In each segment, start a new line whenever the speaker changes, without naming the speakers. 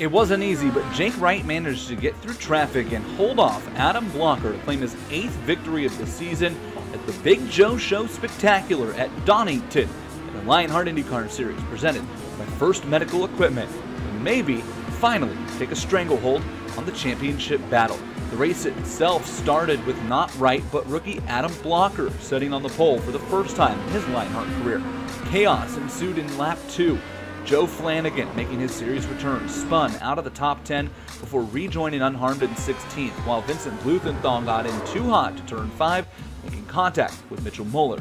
It wasn't easy, but Jake Wright managed to get through traffic and hold off Adam Blocker to claim his 8th victory of the season at the Big Joe Show Spectacular at Donington in the Lionheart IndyCar Series, presented by First Medical Equipment, and maybe, finally, take a stranglehold on the championship battle. The race itself started with not Wright, but rookie Adam Blocker sitting on the pole for the first time in his Lionheart career. Chaos ensued in lap 2. Joe Flanagan, making his series return, spun out of the top 10 before rejoining unharmed in 16th, while Vincent Blumenthal got in too hot to turn 5, making contact with Mitchell Muller,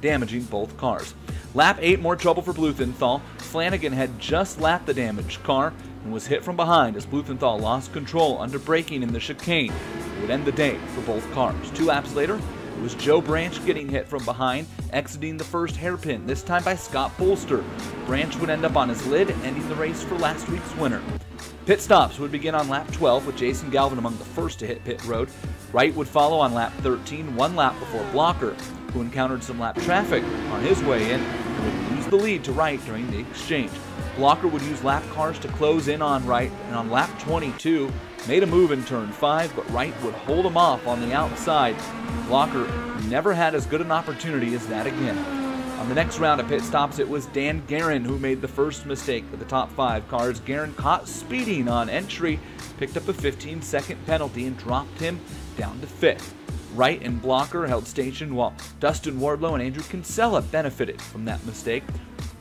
damaging both cars. Lap 8, more trouble for Blumenthal. Flanagan had just lapped the damaged car and was hit from behind as Blumenthal lost control under braking in the chicane. It would end the day for both cars. 2 laps later, it was Joe Branch getting hit from behind, exiting the first hairpin, this time by Scott Bolster. Branch would end up on his lid, ending the race for last week's winner. Pit stops would begin on lap 12, with Jason Galvin among the first to hit pit road. Wright would follow on lap 13, 1 lap before Blocker, who encountered some lap traffic on his way in and would lose the lead to Wright during the exchange. Blocker would use lap cars to close in on Wright, and on lap 22, made a move in turn 5, but Wright would hold him off on the outside. Blocker never had as good an opportunity as that again. On the next round of pit stops, it was Dan Guerin who made the first mistake of the top 5 cars. Guerin caught speeding on entry, picked up a 15-second penalty, and dropped him down to 5th. Wright and Blocker held station while Dustin Wardlow and Andrew Kinsella benefited from that mistake.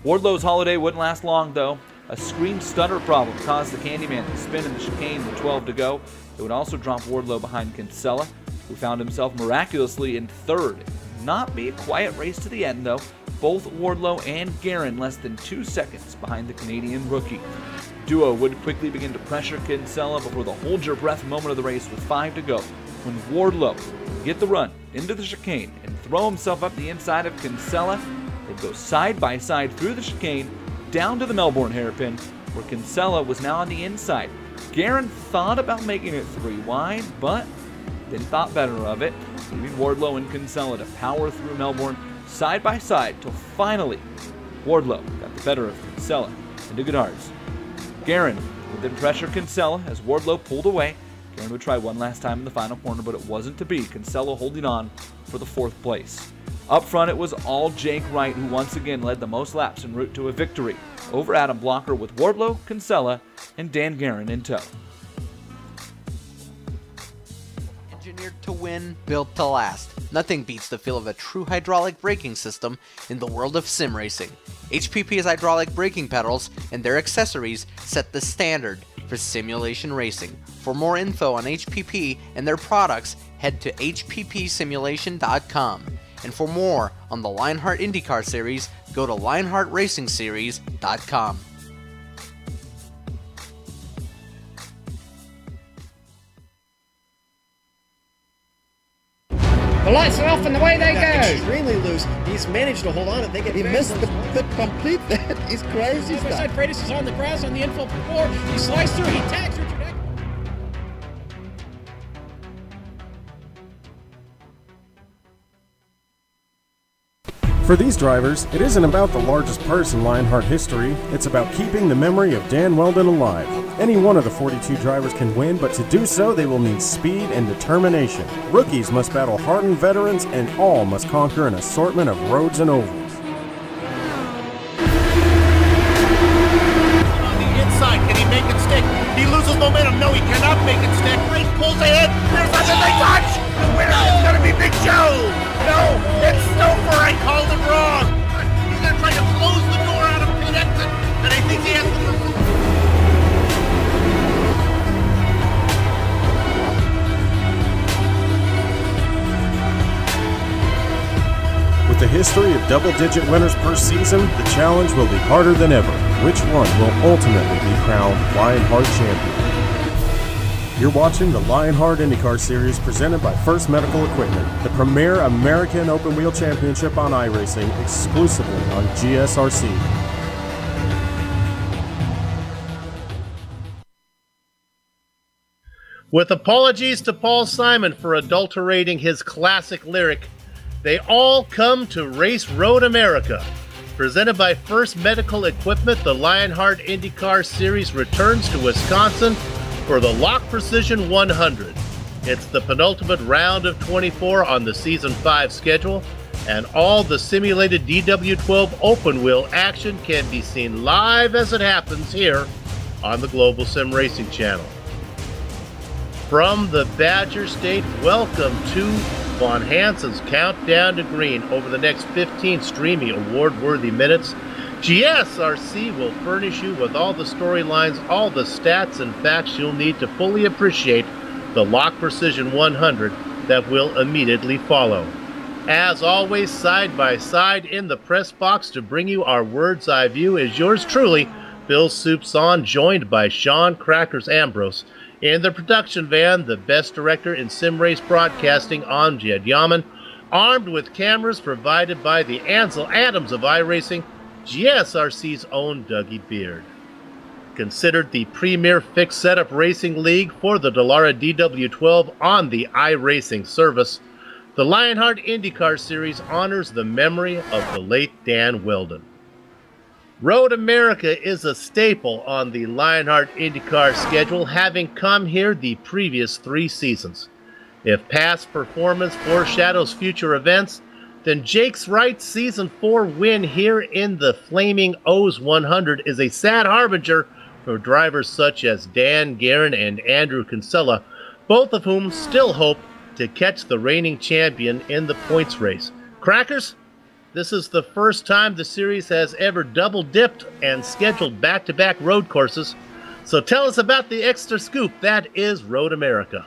Wardlow's holiday wouldn't last long, though. A screen stutter problem caused the Candyman to spin in the chicane with 12 to go. It would also drop Wardlow behind Kinsella, who found himself miraculously in 3rd. Not be a quiet race to the end, though. Both Wardlow and Guerin less than 2 seconds behind the Canadian rookie. Duo would quickly begin to pressure Kinsella before the hold-your-breath moment of the race with 5 to go, when Wardlow would get the run into the chicane and throw himself up the inside of Kinsella. They'd go side by side through the chicane, down to the Melbourne hairpin, where Kinsella was now on the inside. Guerin thought about making it 3 wide, but then thought better of it, leaving Wardlow and Kinsella to power through Melbourne side by side till finally Wardlow got the better of Kinsella into Goodhart's. Guerin would then pressure Kinsella as Wardlow pulled away. Guerin would try one last time in the final corner, but it wasn't to be. Kinsella holding on for the 4th place. Up front, it was all Jake Wright who once again led the most laps en route to a victory over Adam Blocker, with Wardlow, Kinsella, and Dan Guerin in tow.
Engineered to win, built to last. Nothing beats the feel of a true hydraulic braking system in the world of sim racing. HPP's hydraulic braking pedals and their accessories set the standard for simulation racing. For more info on HPP and their products, head to hppsimulation.com. And for more on the Lionheart IndyCar Series, go to lionheartracingseries.com.
The lights are off and away they go.
Extremely loose. He's managed to hold on and he missed the complete that. He's crazy.
Side Freitas is on the grass on the infield before. He slides through. He tags Richard Eck.
For these drivers, it isn't about the largest purse in Lionheart history, it's about keeping the memory of Dan Weldon alive. Any one of the 42 drivers can win, but to do so they will need speed and determination. Rookies must battle hardened veterans, and all must conquer an assortment of roads and ovals.
On the inside, can he make it stick? He loses momentum. No, he cannot make it stick. Race pulls ahead. There's nothing they touch. The winner is going to be Big Joe. No, it's Stouffer. I called it wrong. He's going to try to close the door out of pit exit, and I think he has to.
With the history of double-digit winners per season, the challenge will be harder than ever. Which one will ultimately be crowned Lionheart champion? You're watching the Lionheart IndyCar Series presented by First Medical Equipment, the premier American open-wheel championship on iRacing, exclusively on GSRC.
With apologies to Paul Simon for adulterating his classic lyric, they all come to Race Road America. Presented by First Medical Equipment, the Lionheart IndyCar Series returns to Wisconsin for the Lock Precision 100. It's the penultimate round of 24 on the Season 5 schedule, and all the simulated DW12 open wheel action can be seen live as it happens here on the Global Sim Racing Channel. From the Badger State, welcome to Von Hansen's Countdown to Green. Over the next 15 streaming award-worthy minutes, GSRC will furnish you with all the storylines, all the stats and facts you'll need to fully appreciate the Lock Precision 100 that will immediately follow. As always, side by side in the press box to bring you our Word's Eye view is yours truly, Bill Soupson, joined by Sean Crackers Ambrose. In the production van, the best director in sim race broadcasting, Amjad Yaman, armed with cameras provided by the Ansel Adams of iRacing, GSRC's own Dougie Beard. Considered the premier fixed setup racing league for the Dallara DW12 on the iRacing service, the Lionheart IndyCar Series honors the memory of the late Dan Weldon. Road America is a staple on the Lionheart IndyCar schedule, having come here the previous 3 seasons. If past performance foreshadows future events, then Jake's Wright's Season 4 win here in the Flaming O's 100 is a sad harbinger for drivers such as Dan Guerin and Andrew Kinsella, both of whom still hope to catch the reigning champion in the points race. Crackers? This is the first time the series has ever double-dipped and scheduled back-to-back road courses. So tell us about the extra scoop that is Road America.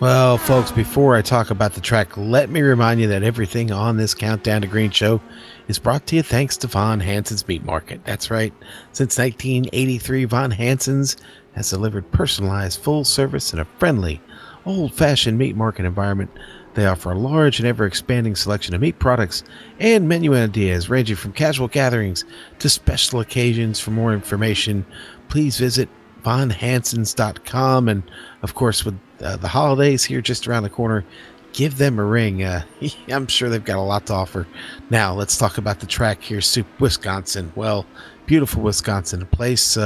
Well, folks, before I talk about the track, let me remind you that everything on this Countdown to Green show is brought to you thanks to Von Hansen's Meat Market. That's right. Since 1983, Von Hansen's has delivered personalized, full service in a friendly, old-fashioned meat market environment. They offer a large and ever-expanding selection of meat products and menu ideas ranging from casual gatherings to special occasions. For more information, please visit vonhansens.com. And, of course, with the holidays here just around the corner, give them a ring. I'm sure they've got a lot to offer. Now, let's talk about the track here, Wisconsin. Well, beautiful Wisconsin, a place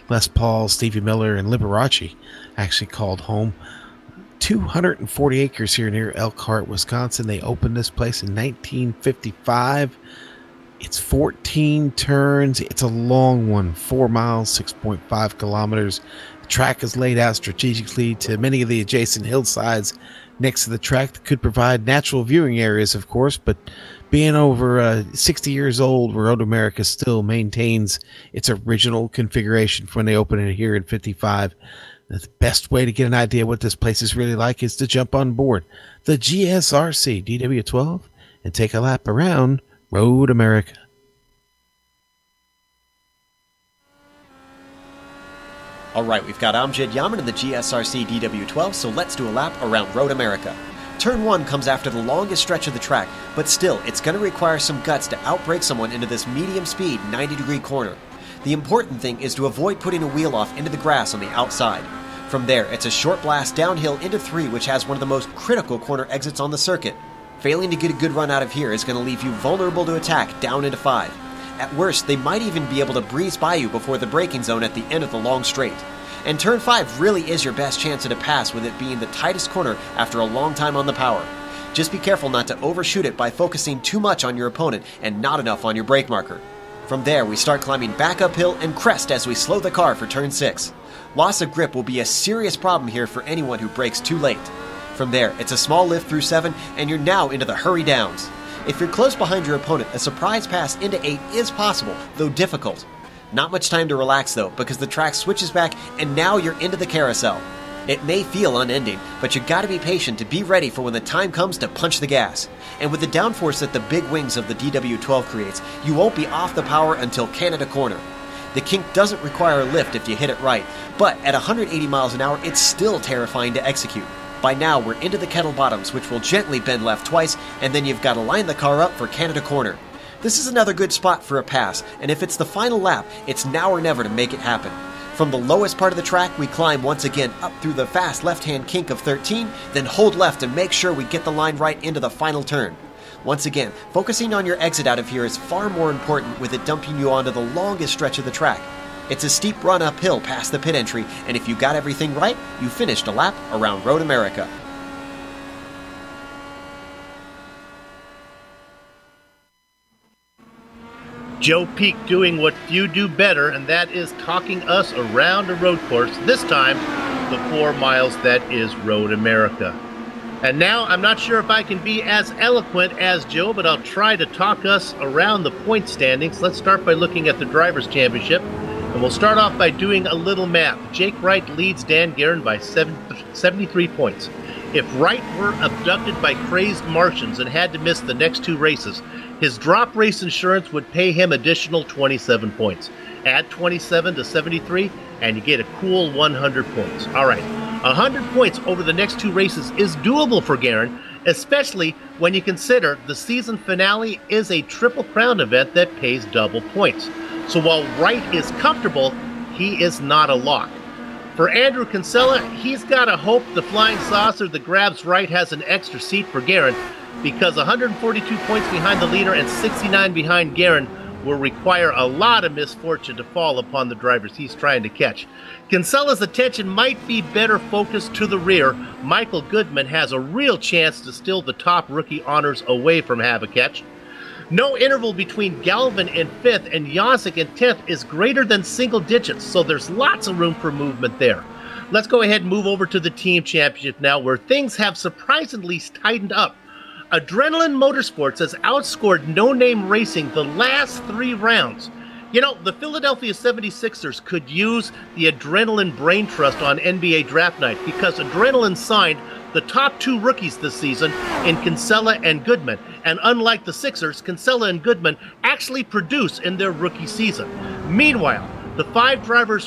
Les Paul, Stevie Miller, and Liberace actually called home. 240 acres here near Elkhart, Wisconsin. They opened this place in 1955. It's 14 turns. It's a long one, 4 miles, 6.5 kilometers. The track is laid out strategically to many of the adjacent hillsides next to the track that could provide natural viewing areas, of course, but being over 60 years old, Road America still maintains its original configuration from when they opened it here in 55. The best way to get an idea what this place is really like is to jump on board the GSRC DW12 and take a lap around Road America.
All right, we've got Amjad Yaman in the GSRC DW12, so let's do a lap around Road America. Turn 1 comes after the longest stretch of the track, but still, it's going to require some guts to outbrake someone into this medium-speed 90-degree corner. The important thing is to avoid putting a wheel off into the grass on the outside. From there, it's a short blast downhill into 3, which has one of the most critical corner exits on the circuit. Failing to get a good run out of here is going to leave you vulnerable to attack down into 5. At worst, they might even be able to breeze by you before the braking zone at the end of the long straight. And turn 5 really is your best chance at a pass, with it being the tightest corner after a long time on the power. Just be careful not to overshoot it by focusing too much on your opponent and not enough on your brake marker. From there, we start climbing back uphill and crest as we slow the car for turn 6. Loss of grip will be a serious problem here for anyone who brakes too late. From there, it's a small lift through 7, and you're now into the hurry downs. If you're close behind your opponent, a surprise pass into 8 is possible, though difficult. Not much time to relax though, because the track switches back and now you're into the carousel. It may feel unending, but you gotta be patient to be ready for when the time comes to punch the gas. And with the downforce that the big wings of the DW12 creates, you won't be off the power until Canada Corner. The kink doesn't require a lift if you hit it right, but at 180 miles an hour, it's still terrifying to execute. By now, we're into the kettle bottoms, which will gently bend left twice, and then you've got to line the car up for Canada Corner. This is another good spot for a pass, and if it's the final lap, it's now or never to make it happen. From the lowest part of the track, we climb once again up through the fast left-hand kink of 13, then hold left and make sure we get the line right into the final turn. Once again, focusing on your exit out of here is far more important with it dumping you onto the longest stretch of the track. It's a steep run uphill past the pit entry, and if you got everything right, you finished a lap around Road America.
Joe Peak doing what few do better, and that is talking us around a road course, this time the 4 miles that is Road America. And now I'm not sure if I can be as eloquent as Joe, but I'll try to talk us around the point standings. Let's start by looking at the Drivers' Championship, and we'll start off by doing a little math. Jake Wright leads Dan Guerin by 73 points. If Wright were abducted by crazed Martians and had to miss the next 2 races, his drop race insurance would pay him additional 27 points. Add 27 to 73, and you get a cool 100 points. All right, 100 points over the next 2 races is doable for Guerin, especially when you consider the season finale is a Triple Crown event that pays double points. So while Wright is comfortable, he is not a lock. For Andrew Kinsella, he's got to hope the flying saucer that grabs Wright has an extra seat for Guerin, because 142 points behind the leader and 69 behind Guerin will require a lot of misfortune to fall upon the drivers he's trying to catch. Kinsella's attention might be better focused to the rear. Michael Goodman has a real chance to steal the top rookie honors away from Havaketch. No interval between Galvin in 5th and Yasik in 10th is greater than single digits, so there's lots of room for movement there. Let's go ahead and move over to the team championship now, where things have surprisingly tightened up. Adrenaline Motorsports has outscored No Name Racing the last 3 rounds. You know, the Philadelphia 76ers could use the Adrenaline brain trust on NBA Draft Night, because Adrenaline signed the top 2 rookies this season in Kinsella and Goodman. And unlike the Sixers, Kinsella and Goodman actually produce in their rookie season. Meanwhile, the 5-driver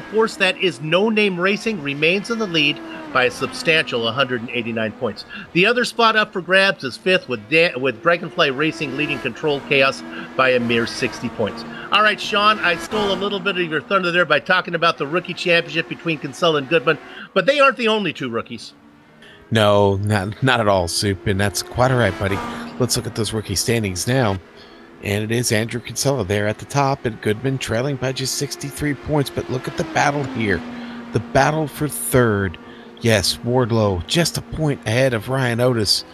force that is No Name Racing remains in the lead by a substantial 189 points. The other spot up for grabs is 5th, with Dragonfly Racing leading Controlled Chaos by a mere 60 points. All right, Sean, I stole a little bit of your thunder there by talking about the rookie championship between Kinsella and Goodman, but they aren't the only 2 rookies.
No, not at all, Soup, and that's quite all right, buddy. Let's look at those rookie standings now. And it is Andrew Kinsella there at the top, and Goodman trailing by just 63 points. But look at the battle here. The battle for 3rd. Yes, Wardlow just a point ahead of Ryan Otis.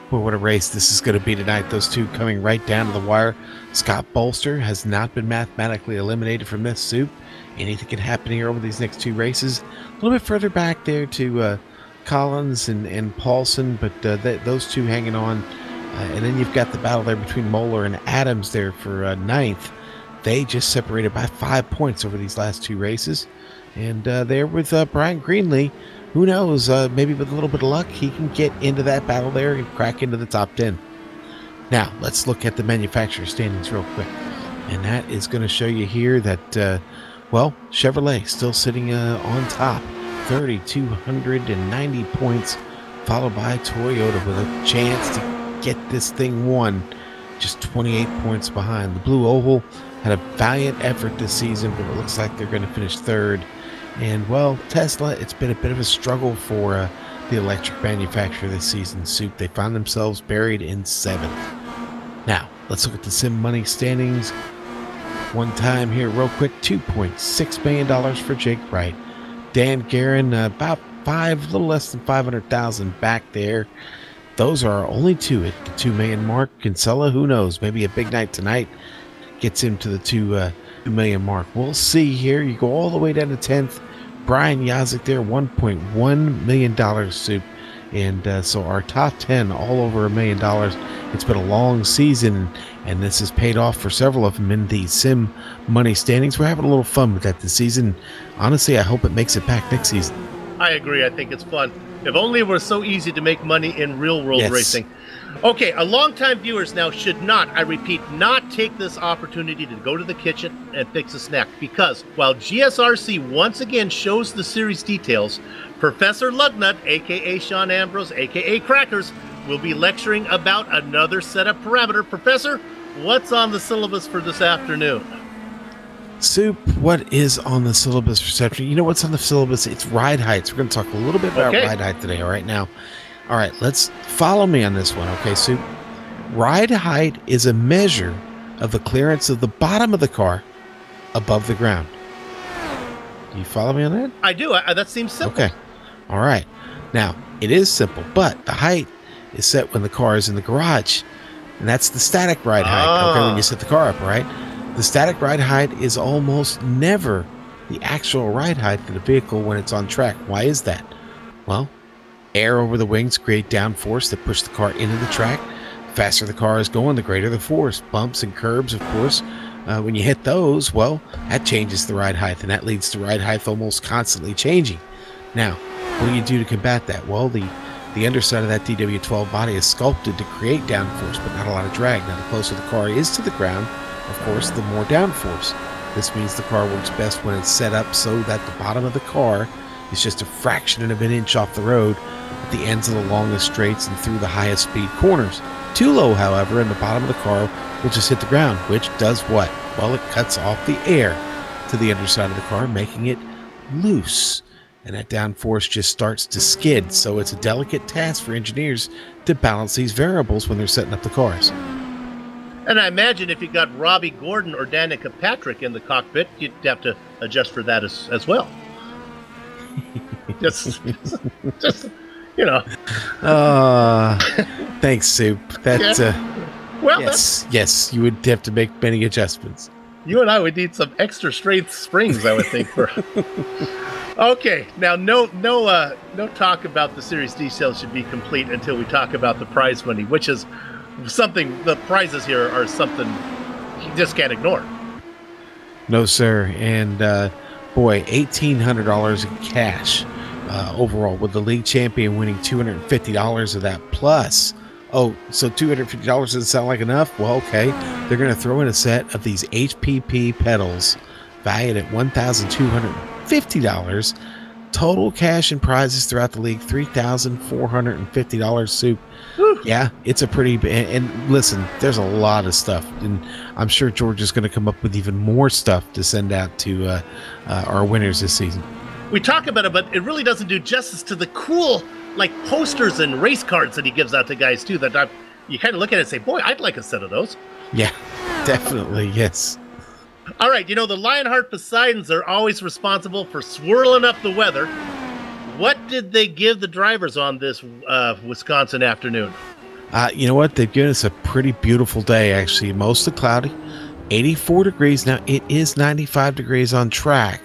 Boy, what a race this is going to be tonight. Those 2 coming right down to the wire. Scott Bolster has not been mathematically eliminated from this, Soup. Anything can happen here over these next 2 races. A little bit further back there to Collins and Paulson, but those 2 hanging on. And then you've got the battle there between Moeller and Adams there for 9th. They just separated by 5 points over these last 2 races. And there with Brian Greenlee, who knows, maybe with a little bit of luck, he can get into that battle there and crack into the top 10. Now, let's look at the manufacturer standings real quick. And that is going to show you here that, well, Chevrolet still sitting on top, 3,290 points, followed by Toyota with a chance to get this thing won, just 28 points behind. The Blue Oval had a valiant effort this season, but it looks like they're going to finish 3rd. And, well, Tesla, it's been a bit of a struggle for the electric manufacturer this season. Soup, they found themselves buried in 7th. Now, let's look at the Sim Money standings one time here real quick. $2.6 million for Jake Wright. Dan Guerin, about a little less than 500,000 back there. Those are our only 2 at the 2 million mark. Kinsella, who knows, maybe a big night tonight gets him to the 2 million mark. We'll see here. You go all the way down to 10th. Brian Yazik there, $1.1 million, Soup. And so our top 10 all over $1 million. It's been a long season, and this has paid off for several of them in the Sim Money standings. We're having a little fun with that this season. Honestly, I hope it makes it back next season.
I agree. I think it's fun. If only it were so easy to make money in real-world racing. Okay, longtime viewers now should not, I repeat, not take this opportunity to go to the kitchen and fix a snack, because while GSRC once again shows the series details, Professor Lugnut, a.k.a. Sean Ambrose, a.k.a. Crackers, will be lecturing about another setup parameter. Professor, what's on the syllabus for this afternoon?
Soup, what is on the syllabus for September? You know what's on the syllabus? It's ride heights. We're going to talk a little bit about ride height today. All right, now, All right, let's follow me on this one, okay, Soup? Ride height is a measure of the clearance of the bottom of the car above the ground. Do you follow me on that?
I do. That seems simple.
Okay. All right. Now, it is simple, but the height is set when the car is in the garage. And that's the static ride height, okay, when you set the car up, right? The static ride height is almost never the actual ride height of the vehicle when it's on track. Why is that? Well, air over the wings create downforce that push the car into the track. The faster the car is going, the greater the force. Bumps and curbs, of course. When you hit those, well, that changes the ride height, and that leads to ride height almost constantly changing. Now, what do you do to combat that? Well, the underside of that DW12 body is sculpted to create downforce, but not a lot of drag. Now, the closer the car is to the ground, of course, the more downforce. This means the car works best when it's set up so that the bottom of the car is just a fraction of an inch off the road at the ends of the longest straights and through the highest speed corners. Too low, however, and the bottom of the car will just hit the ground, which does what? Well, it cuts off the air to the underside of the car, making it loose. And that downforce just starts to skid, so it's a delicate task for engineers to balance these variables when they're setting up the cars.
And I imagine if you got Robbie Gordon or Danica Patrick in the cockpit, you'd have to adjust for that as well. just, you know.
Thanks, Soup. That's
well,
yes, you would have to make many adjustments.
You and I would need some extra strength springs, I would think. Okay, now no talk about the series details should be complete until we talk about the prize money, which is something. The prizes here are something you just can't ignore.
No, sir, and boy, $1,800 in cash overall, with the league champion winning $250 of that plus. Oh, so $250 doesn't sound like enough? Well, okay. They're going to throw in a set of these HPP pedals valued at $1,250. Total cash and prizes throughout the league, $3,450. Soup. Whew. Yeah, it's a pretty... And listen, there's a lot of stuff. And I'm sure George is going to come up with even more stuff to send out to our winners this season.
We talk about it, but it really doesn't do justice to the cool... like posters and race cards that he gives out to guys too, that you kind of look at it and say, boy, I'd like a set of those.
Yeah, definitely, yes.
All right, the Lionheart Poseidons are always responsible for swirling up the weather. What did they give the drivers on this Wisconsin afternoon?
You know what? They've given us a pretty beautiful day, actually. Mostly cloudy, 84 degrees. Now, it is 95 degrees on track.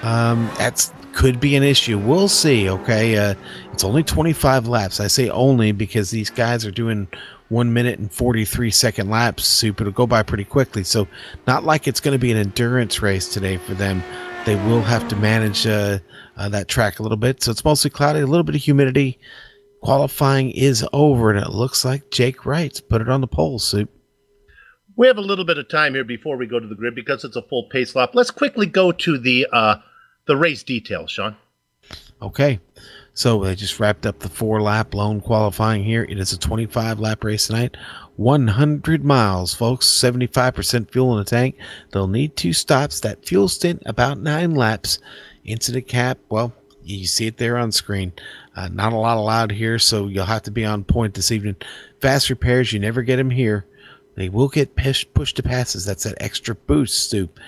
That's could be an issue. We'll see, okay? It's only 25 laps. I say only because these guys are doing 1 minute and 43 second laps. Soup, it'll go by pretty quickly. So not like it's going to be an endurance race today for them. They will have to manage that track a little bit. So it's mostly cloudy, a little bit of humidity. Qualifying is over, and it looks like Jake Wright's put it on the pole, Soup.
We have a little bit of time here before we go to the grid because it's a full pace lap. Let's quickly go to the race details, Sean.
Okay, so they just wrapped up the 4-lap lone qualifying here. It is a 25-lap race tonight, 100 miles, folks, 75% fuel in the tank. They'll need 2 stops. That fuel stint, about 9 laps. Incident cap, well, you see it there on screen. Not a lot allowed here, so you'll have to be on point this evening. Fast repairs, you never get them here. They will get push to passes. That's that extra boost, Stoop.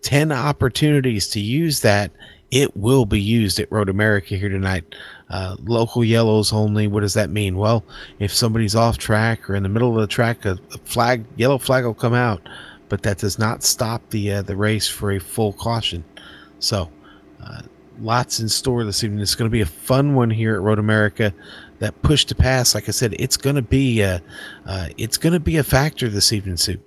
10 opportunities to use that. It will be used at Road America here tonight. Local yellows only. What does that mean? Well, if somebody's off track or in the middle of the track, a yellow flag will come out, but that does not stop the race for a full caution. So, lots in store this evening. It's going to be a fun one here at Road America. That push to pass, like I said, it's going to be a factor this evening, Sue.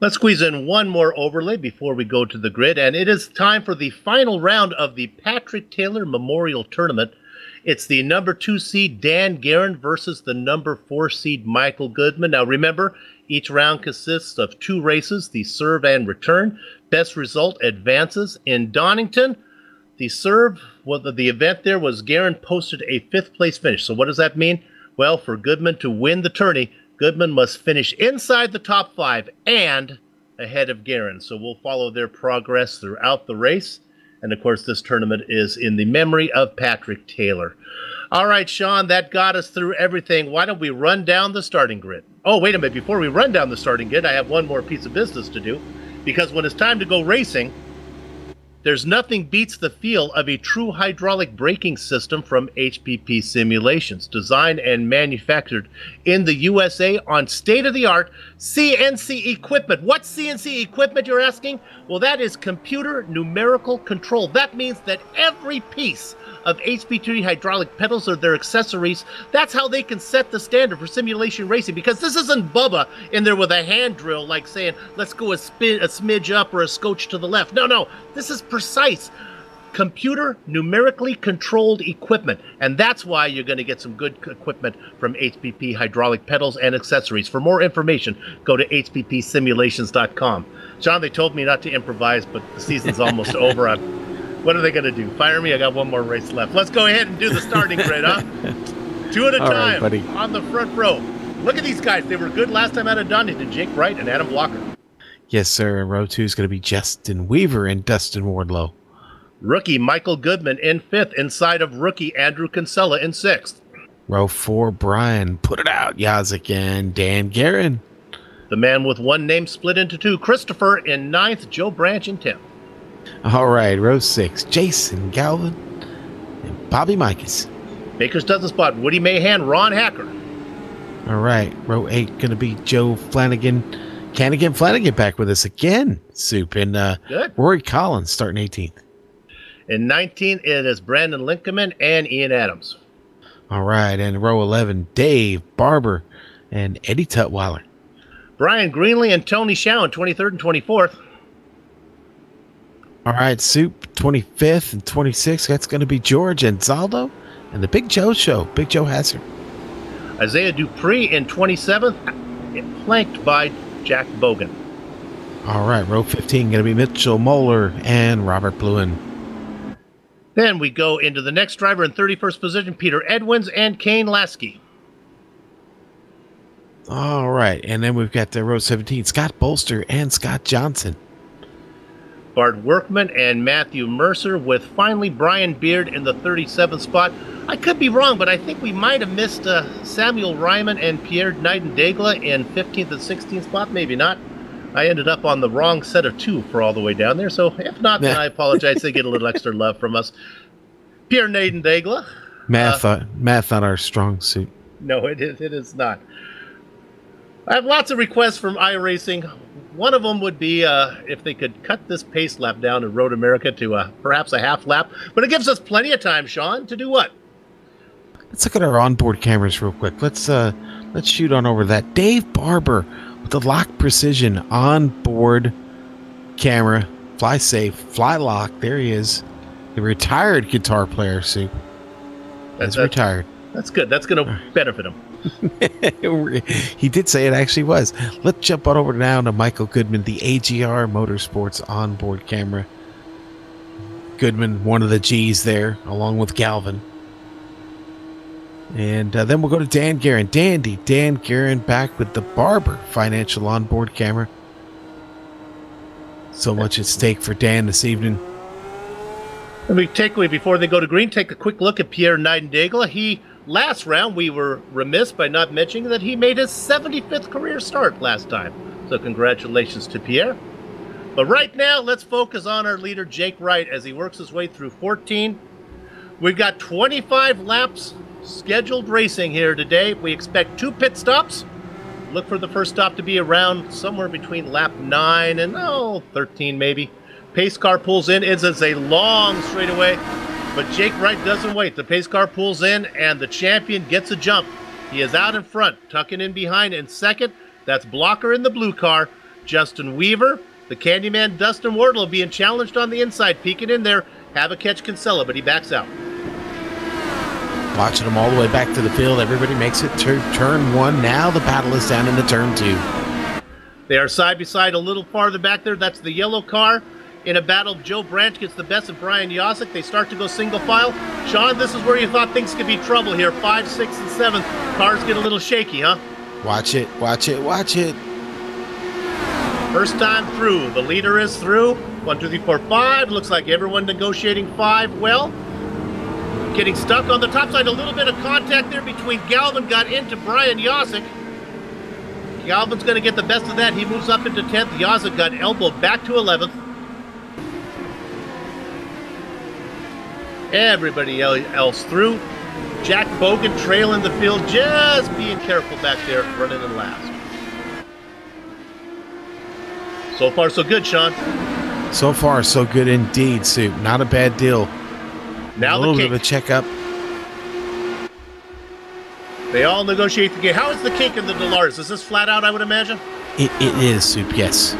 Let's squeeze in one more overlay before we go to the grid, and it is time for the final round of the Patrick Taylor Memorial Tournament. It's the number 2 seed Dan Guerin versus the number 4 seed Michael Goodman. Now remember, each round consists of 2 races, the serve and return. Best result advances. In Donington, the event there was Guerin posted a 5th place finish. So what does that mean? Well, for Goodman to win the tourney, Goodman must finish inside the top 5 and ahead of Guerin. So we'll follow their progress throughout the race. And, of course, this tournament is in the memory of Patrick Taylor. All right, Sean, that got us through everything. Why don't we run down the starting grid? Oh, wait a minute. Before we run down the starting grid, I have one more piece of business to do. Because when it's time to go racing, there's nothing beats the feel of a true hydraulic braking system from HPP Simulations, designed and manufactured in the USA on state-of-the-art CNC equipment. What's CNC equipment, you're asking? Well, that is computer numerical control. That means that every piece of HPP hydraulic pedals or their accessories, that's how they can set the standard for simulation racing, because this isn't Bubba in there with a hand drill like saying, let's go a smidge up or a scotch to the left. No, this is precise, computer numerically controlled equipment, and that's why you're going to get some good equipment from HPP hydraulic pedals and accessories. For more information, go to hppsimulations.com. John, they told me not to improvise, but the season's almost over. What are they going to do? Fire me? I got one more race left. Let's go ahead and do the starting grid, huh? Two at a time,
buddy.
On the front row. Look at these guys. They were good last time out of Donington. Jake Wright and Adam Blocker.
Yes, sir. And row 2 is going to be Justin Weaver and Dustin Wardlow.
Rookie Michael Goodman in 5th, inside of rookie Andrew Kinsella in 6th.
Row 4, Brian Put It Out Yazik and Dan Guerin.
The man with one name split into 2, Christopher in 9th, Joe Branch in 10th.
All right, row 6, Jason Galvin and Bobby Mikas.
Baker's dozen spot, Woody Mahan, Ron Hacker.
All right, row 8 going to be Joe Flanagan. Flanagan back with us again, Soup. And
Good.
Rory Collins starting 18th.
In 19, it is Brandon Lincoln and Ian Adams.
All right, and row 11, Dave Barber and Eddie Tutwiler.
Brian Greenlee and Tony Shaw in 23rd and 24th.
All right, Soup, 25th and 26th. That's going to be George Anzaldo and the Big Joe Show, Big Joe Hasser.
Isaiah Dupree in 27th, flanked by Jack Bogan.
All right, row 15 going to be Mitchell Moeller and Robert Bluen.
Then we go into the next driver in 31st position, Peter Edwins and Kane Lasky.
All right, and then we've got the row 17, Scott Bolster and Scott Johnson.
Bart Workman and Matthew Mercer, with finally Brian Beard in the 37th spot. I could be wrong, but I think we might have missed Samuel Ryman and Pierre Neidendegla in 15th and 16th spot. Maybe not. I ended up on the wrong set of 2 for all the way down there, so if not, then I apologize. They get a little extra love from us. Pierre Neidendegla.
Math on our strong suit.
No, it is not. I have lots of requests from iRacing. One of them would be if they could cut this pace lap down in Road America to perhaps a half lap. But it gives us plenty of time, Sean, to do what?
Let's look at our onboard cameras real quick. Let's shoot on over that. Dave Barber with the Lock Precision onboard camera. Fly safe, fly lock. There he is. The retired guitar player, Soup. That's retired.
That's good. That's going to benefit him.
He did say it actually was. Let's jump on over now to Michael Goodman, the AGR Motorsports onboard camera. Goodman, one of the G's there, along with Galvin. And then we'll go to Dan Guerin. Dan Guerin back with the Barber financial onboard camera. So much at stake for Dan this evening.
Let me take away before they go to green. Take a quick look at Pierre Neidendegla. Last round, we were remiss by not mentioning that he made his 75th career start last time. So congratulations to Pierre. But right now, let's focus on our leader, Jake Wright, as he works his way through 14. We've got 25 laps scheduled racing here today. We expect 2 pit stops. Look for the first stop to be around somewhere between lap 9 and 13 maybe. Pace car pulls in. It's a long straightaway. But Jake Wright doesn't wait. The pace car pulls in, and the champion gets a jump. He is out in front, tucking in behind in second. That's Blocker in the blue car. Justin Weaver, the Candyman Dustin Wardlow being challenged on the inside, peeking in there. Have a catch Kinsella, but he backs out.
Watching them all the way back to the field. Everybody makes it to turn 1. Now the battle is down into turn 2.
They are side by side a little farther back there. That's the yellow car. In a battle, Joe Branch gets the best of Brian Yosick. They start to go single file. Sean, this is where you thought things could be trouble here. 5, 6, and 7. Cars get a little shaky, huh?
Watch it, watch it, watch it.
First time through. The leader is through. 1, 2, 3, 4, 5. Looks like everyone negotiating 5 well. Getting stuck on the top side. A little bit of contact there between Galvin. Got into Brian Yosick. Galvin's going to get the best of that. He moves up into 10th. Yosick got elbowed back to 11th. Everybody else through. Jack Bogan trailing the field. Just being careful back there, running in last. So far, so good, Sean.
So far, so good indeed, Soup. Not a bad deal.
Now
a little bit of a checkup.
They all negotiate the gate. How is the kink in the Dolores? Is this flat out, I would imagine?
It is, Soup, yes.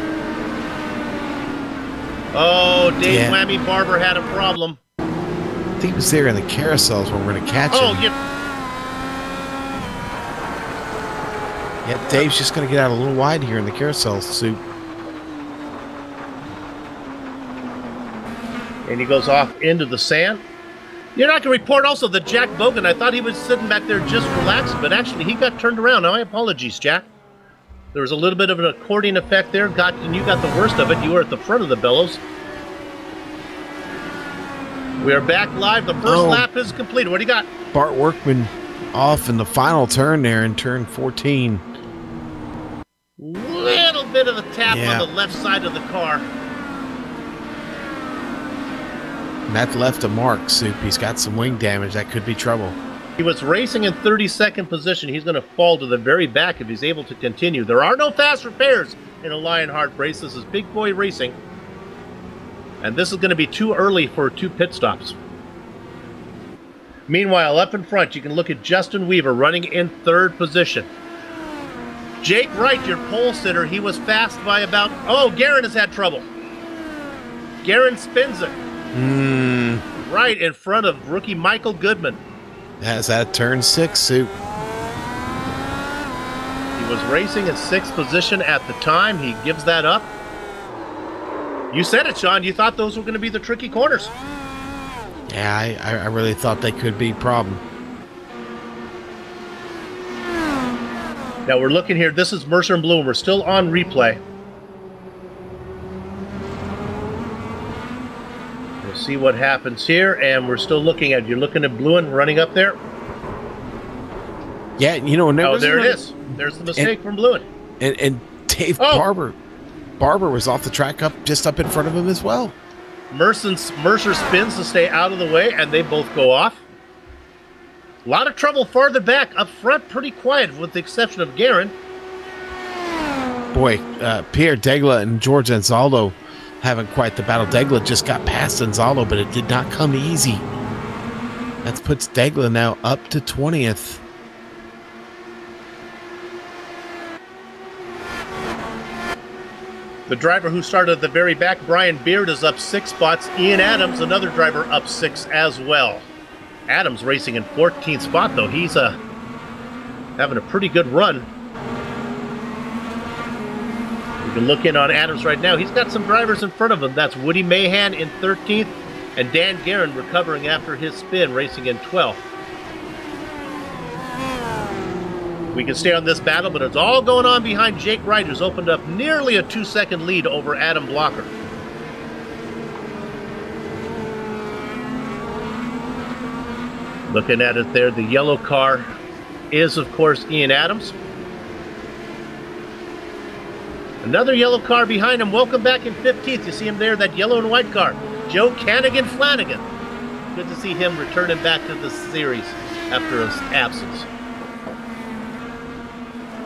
Oh, Dave Whammy Barber had a problem.
I think it was there in the carousels when we're going to catch him.
Oh, yeah.
Yeah, Dave's just going to get out a little wide here in the carousel, Soup.
And he goes off into the sand. You're not going to report also that Jack Bogan, I thought he was sitting back there just relaxing, but actually he got turned around. Now, my apologies, Jack. There was a little bit of an accordion effect there, and you got the worst of it. You were at the front of the bellows. We are back live. The first lap is completed. What do you got?
Bart Workman off in the final turn there in turn 14.
Little bit of a tap on the left side of the car.
And that left a mark, Soup. He's got some wing damage. That could be trouble.
He was racing in 32nd position. He's going to fall to the very back if he's able to continue. There are no fast repairs in a Lionheart race. This is big boy racing. And this is going to be too early for 2 pit stops. Meanwhile, up in front, you can look at Justin Weaver running in 3rd position. Jake Wright, your pole sitter, he was fast by about... Oh, Guerin has had trouble. Guerin spins it. Right in front of rookie Michael Goodman.
That's that turn 6, Soup.
He was racing in 6th position at the time. He gives that up. You said it, Sean. You thought those were going to be the tricky corners.
Yeah, I really thought they could be a problem.
Now we're looking here. This is Mercer and Bloom. We're still on replay. We'll see what happens here, and we're still looking at. You're looking at Bluen running up there.
Yeah, you know.
There it is. There's the mistake from Bluen.
And Dave Barber was off the track just up in front of him as well.
Mercer spins to stay out of the way, and they both go off. A lot of trouble farther back. Up front, pretty quiet, with the exception of Guerin.
Boy, Pierre Degla and George Anzaldo haven't quite the battle. Degla just got past Anzaldo, but it did not come easy. That puts Degla now up to 20th.
The driver who started at the very back, Brian Beard, is up 6 spots. Ian Adams, another driver, up 6 as well. Adams racing in 14th spot, though. He's having a pretty good run. You can look in on Adams right now. He's got some drivers in front of him. That's Woody Mahan in 13th, and Dan Guerin recovering after his spin, racing in 12th. We can stay on this battle, but it's all going on behind Jake Wright, who's opened up nearly a 2-second lead over Adam Blocker. Looking at it there, the yellow car is, of course, Ian Adams. Another yellow car behind him. Welcome back in 15th. You see him there, that yellow and white car. Joe Canigan Flanagan. Good to see him returning back to the series after his absence.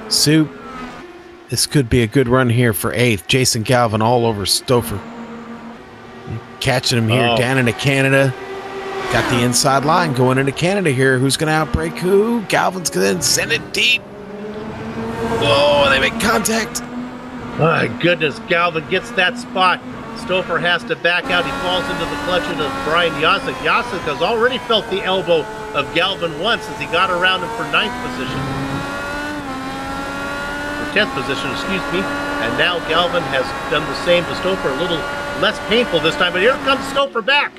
Soup, this could be a good run here for 8th. Jason Galvin all over Stouffer. Catching him here down into Canada. Got the inside line going into Canada here. Who's going to outbrake who? Galvin's going to send it deep. Oh, they make contact.
My goodness, Galvin gets that spot. Stouffer has to back out. He falls into the clutches of Brian Yosick. Yosick has already felt the elbow of Galvin once as he got around him for 9th position. 10th position, excuse me, and now Galvin has done the same to Stouffer, a little less painful this time, but here comes Stouffer back.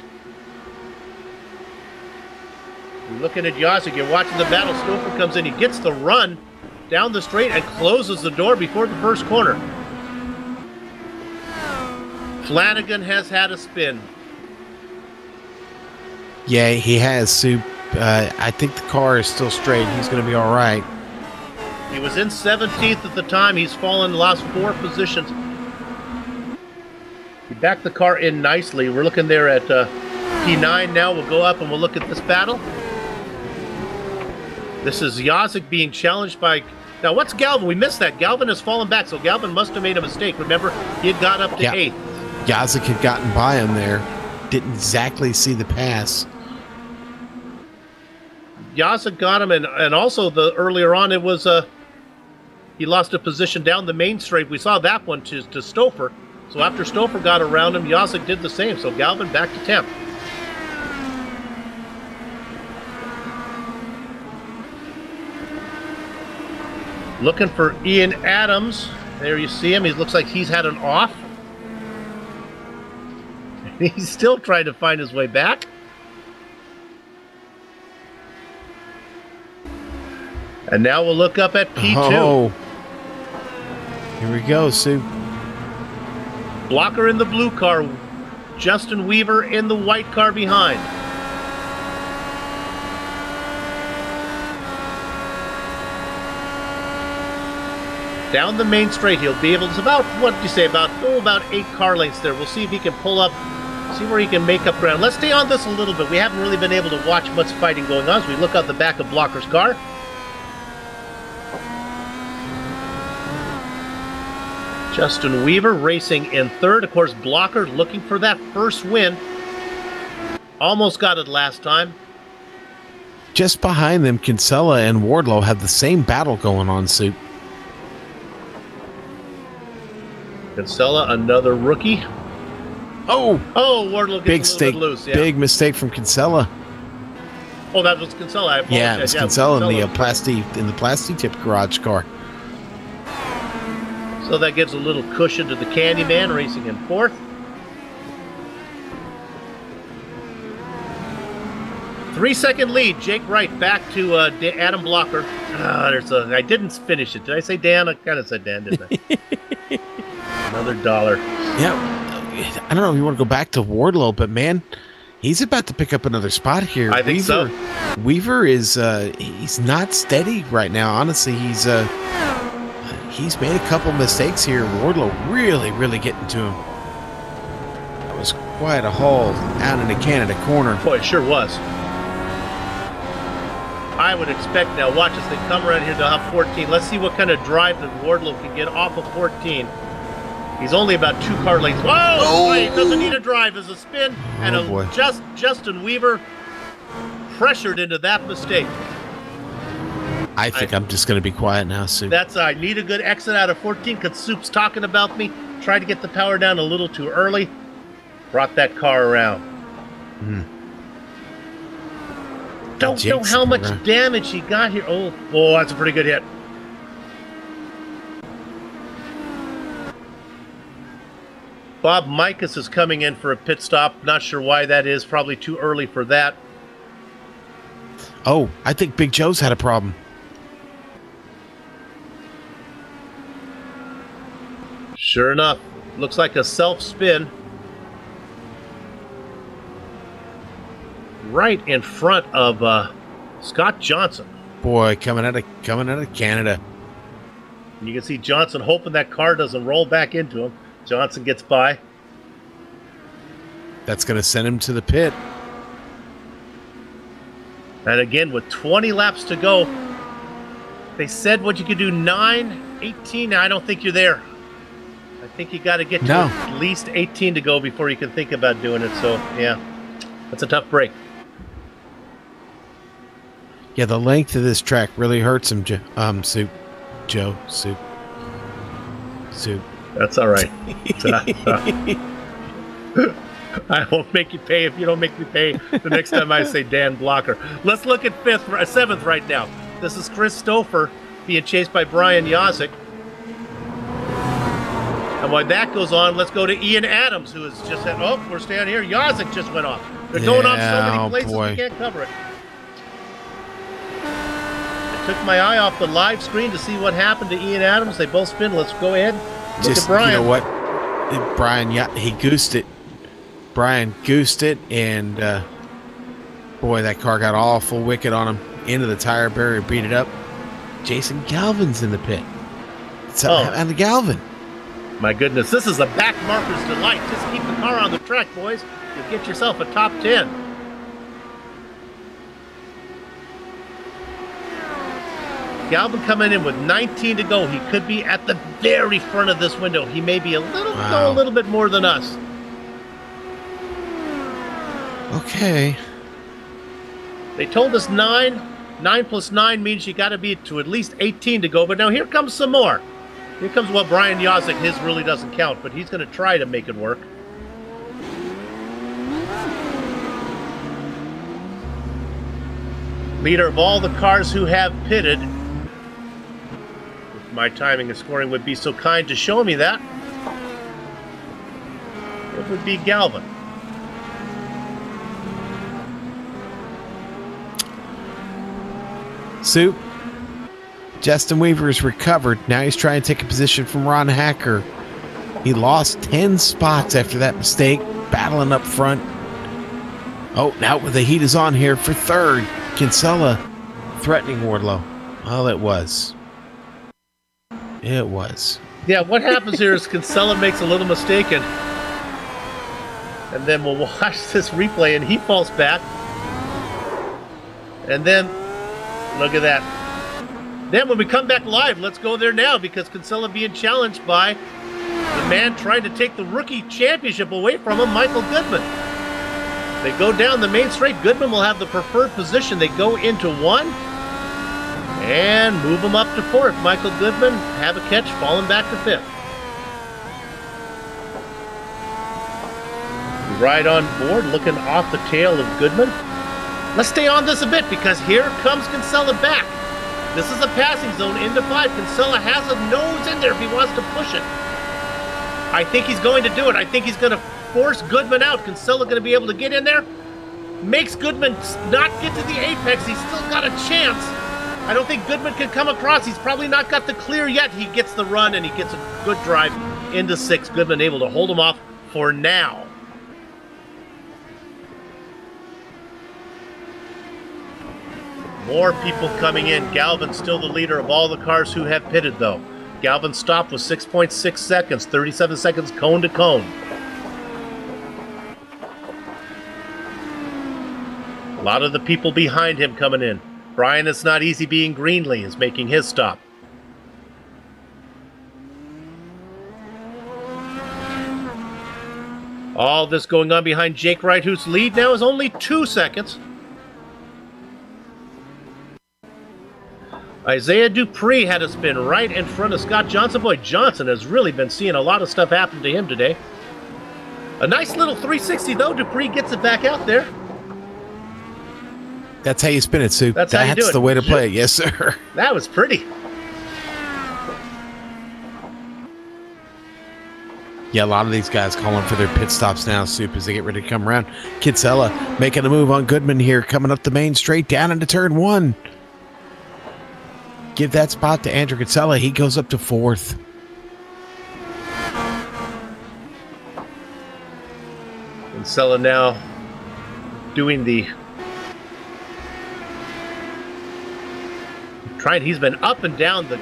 You're looking at Yosick, you're watching the battle. Stouffer comes in, he gets the run down the straight and closes the door before the first corner. Flanagan has had a spin.
Yeah, he has, Sue. I think the car is still straight. He's going to be all right.
He was in 17th at the time. He's fallen, lost 4 positions. He backed the car in nicely. We're looking there at P9 now. We'll go up and we'll look at this battle. This is Yazik being challenged by... Now, what's Galvin? We missed that. Galvin has fallen back, so Galvin must have made a mistake. Remember, he had got up to 8th.
Yazik had gotten by him there. Didn't exactly see the pass.
Yazik got him, and also earlier on it was he lost a position down the main straight. We saw that one to Stouffer. So after Stouffer got around him, Yazik did the same. So Galvin back to 10th. Looking for Ian Adams. There you see him. He looks like he's had an off. He's still trying to find his way back. And now we'll look up at P2.
Oh. Here we go, Sue.
Blocker in the blue car. Justin Weaver in the white car behind. Down the main straight, he'll be able to, about 8 car lengths there. We'll see if he can pull up, see where he can make up ground. Let's stay on this a little bit. We haven't really been able to watch much fighting going on as we look out the back of Blocker's car. Justin Weaver racing in 3rd. Of course, Blocker looking for that first win. Almost got it last time.
Just behind them, Kinsella and Wardlow have the same battle going on, Sue.
Kinsella, another rookie.
Oh,
Wardlow gets a little bit loose. Yeah.
Big mistake from Kinsella.
Oh, that was Kinsella. I apologize.
Yeah, it was Kinsella in the plasti tip garage car.
So that gives a little cushion to the Candyman racing in 4th. Three-second lead. Jake Wright back to Adam Blocker. I didn't finish it. Did I say Dan? I kind of said Dan, didn't I? Another $1.
Yeah, I don't know if you want to go back to Wardlow, but man, he's about to pick up another spot here.
I think so.
Weaver is he's not steady right now. Honestly, he's made a couple mistakes here. Wardlow really getting to him. That was quite a haul out in the Canada corner.
Boy, it sure was. I would expect now, watch as they come around here to have 14. Let's see what kind of drive that Wardlow can get off of 14. He's only about 2 car lengths. Whoa! He doesn't need a drive. There's a spin, and Justin Weaver pressured into that mistake.
I think I'm just going to be quiet now, Soup.
I need a good exit out of 14 because Soup's talking about me. Tried to get the power down a little too early. Brought that car around. Don't know how much damage he got here. Oh, that's a pretty good hit. Bob Mikas is coming in for a pit stop. Not sure why that is. Probably too early for that.
Oh, I think Big Joe's had a problem.
Sure enough. Looks like a self-spin. Right in front of Scott Johnson.
Boy, coming out of Canada.
And you can see Johnson hoping that car doesn't roll back into him. Johnson gets by.
That's going to send him to the pit.
And again, with 20 laps to go, they said what you could do 9, 18. I don't think you're there. I think you got to get to at least 18 to go before you can think about doing it. So, yeah, that's a tough break.
Yeah, the length of this track really hurts him, Soup.
That's all right. I won't make you pay if you don't make me pay the next time I say Dan Blocker. Let's look at 7th right now. This is Chris Stouffer being chased by Brian Yazik. And while that goes on, let's go to Ian Adams, who has just said, we're staying here. Yazik just went off. They're going off so many places we can't cover it. I took my eye off the live screen to see what happened to Ian Adams. They both spin. Let's go ahead. Look at Brian.
You know what? Brian, yeah, he goosed it. Brian goosed it, and boy, that car got awful wicked on him. Into the tire barrier, beat it up. Jason Galvin's in the pit. And the Galvin.
My goodness, this is a back marker's delight. Just keep the car on the track, boys. You'll get yourself a top 10. Galvin coming in with 19 to go. He could be at the very front of this window. He may be a little bit more than us.
Okay.
They told us 9. 9 plus 9 means you got to be to at least 18 to go. But now here comes some more. Here comes what Brian Yozik, his really doesn't count, but he's going to try to make it work. Leader of all the cars who have pitted. If my timing and scoring would be so kind to show me that, it would be Galvin.
Soup. Justin Weaver's recovered. Now he's trying to take a position from Ron Hacker. He lost 10 spots after that mistake, battling up front. Oh, now the heat is on here for third. Kinsella threatening Wardlow. Well, it was. It was.
Yeah, what happens here is Kinsella makes a little mistake, and then we'll watch this replay, and he falls back. And then, look at that. Then when we come back live, let's go there now, because Kinsella being challenged by the man trying to take the rookie championship away from him, Michael Goodman. They go down the main straight. Goodman will have the preferred position. They go into 1 and move him up to 4th. Michael Goodman have a catch, falling back to 5th. Right on board, looking off the tail of Goodman. Let's stay on this a bit, because here comes Kinsella back. This is a passing zone into 5. Kinsella has a nose in there if he wants to push it. I think he's going to do it. I think he's going to force Goodman out. Kinsella going to be able to get in there. Makes Goodman not get to the apex. He's still got a chance. I don't think Goodman can come across. He's probably not got the clear yet. He gets the run, and he gets a good drive into 6. Goodman able to hold him off for now. More people coming in. Galvin still the leader of all the cars who have pitted, though. Galvin stopped with 6.6 seconds, 37 seconds cone to cone. A lot of the people behind him coming in. Brian, it's not easy being Greenlee, is making his stop. All this going on behind Jake Wright, whose lead now is only 2 seconds. Isaiah Dupree had a spin right in front of Scott Johnson. Boy, Johnson has really been seeing a lot of stuff happen to him today. A nice little 360, though. Dupree gets it back out there.
That's how you spin it, Soup.
That's how you do it.
That's the way to play it. Yes, sir.
That was pretty.
Yeah, a lot of these guys calling for their pit stops now, Soup, as they get ready to come around. Kinsella making a move on Goodman here, coming up the main straight, down into turn 1. Give that spot to Andrew Kinsella. He goes up to 4th.
Kinsella now doing the... He's been up and down the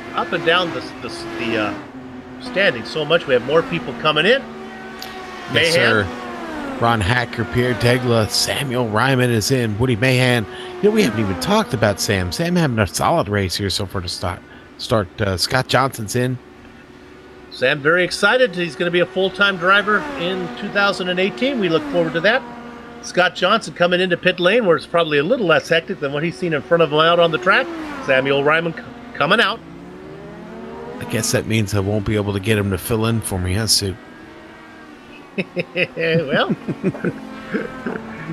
standing so much. We have more people coming in.
Yes, sir. Ron Hacker, Pierre Degla, Samuel Ryman is in. Woody Mahan. You know, we haven't even talked about Sam. Sam having a solid race here so far to start. Scott Johnson's in.
Sam very excited. He's going to be a full-time driver in 2018. We look forward to that. Scott Johnson coming into pit lane, where it's probably a little less hectic than what he's seen in front of him out on the track. Samuel Ryman coming out.
I guess that means I won't be able to get him to fill in for me, huh, Sue?
Well,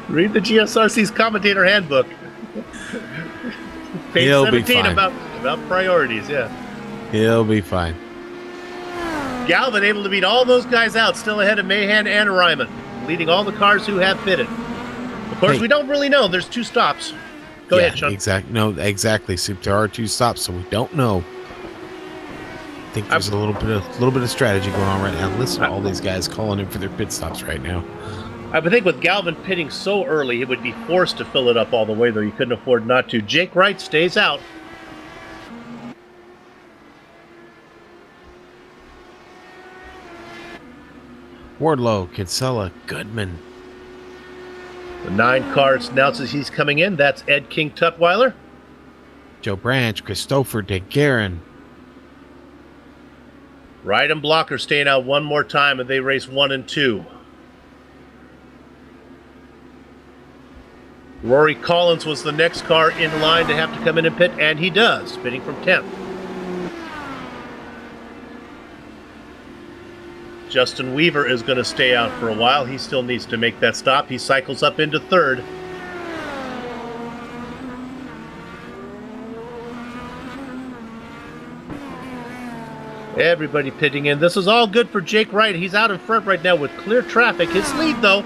read the GSRC's commentator handbook. Page
He'll
17
be fine.
about priorities, yeah.
He'll be fine.
Galvin able to beat all those guys out, still ahead of Mahan and Ryman, leading all the cars who have pitted. Of course, we don't really know. There's 2 stops. Go ahead, Sean.
Exactly. No, exactly, Soup. There are 2 stops, so we don't know. I think there's a little bit of strategy going on right now. Listen to all these guys calling in for their pit stops right now.
I would think with Galvin pitting so early, he would be forced to fill it up all the way, though he couldn't afford not to. Jake Wright stays out.
Wardlow, Kinsella, Goodman.
The 9 car announces he's coming in. That's Ed King Tutwiler.
Joe Branch, Christopher DeGuerin.
Wright and Blocker staying out one more time, and they race 1 and 2. Rory Collins was the next car in line to have to come in and pit, and he does, pitting from 10th. Justin Weaver is going to stay out for a while. He still needs to make that stop. He cycles up into 3rd. Everybody pitting in. This is all good for Jake Wright. He's out in front right now with clear traffic. His lead, though,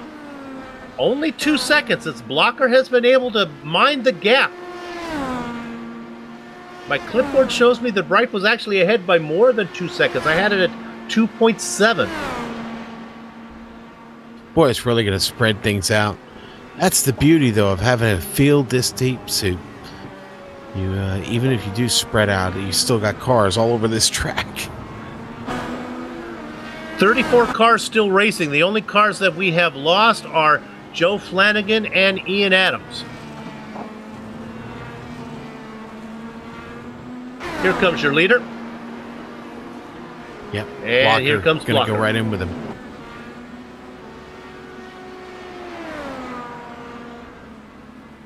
only 2 seconds. It's Blocker has been able to mind the gap. My clipboard shows me that Wright was actually ahead by more than 2 seconds. I had it at 2.7.
Boy, it's really going to spread things out. That's the beauty, though, of having a field this deep. So you, even if you do spread out, you still got cars all over this track.
34 cars still racing. The only cars that we have lost are Joe Flanagan and Ian Adams. Here comes your leader.
Yep.
And
Blocker,
here comes
gonna
Blocker.
go right in with him.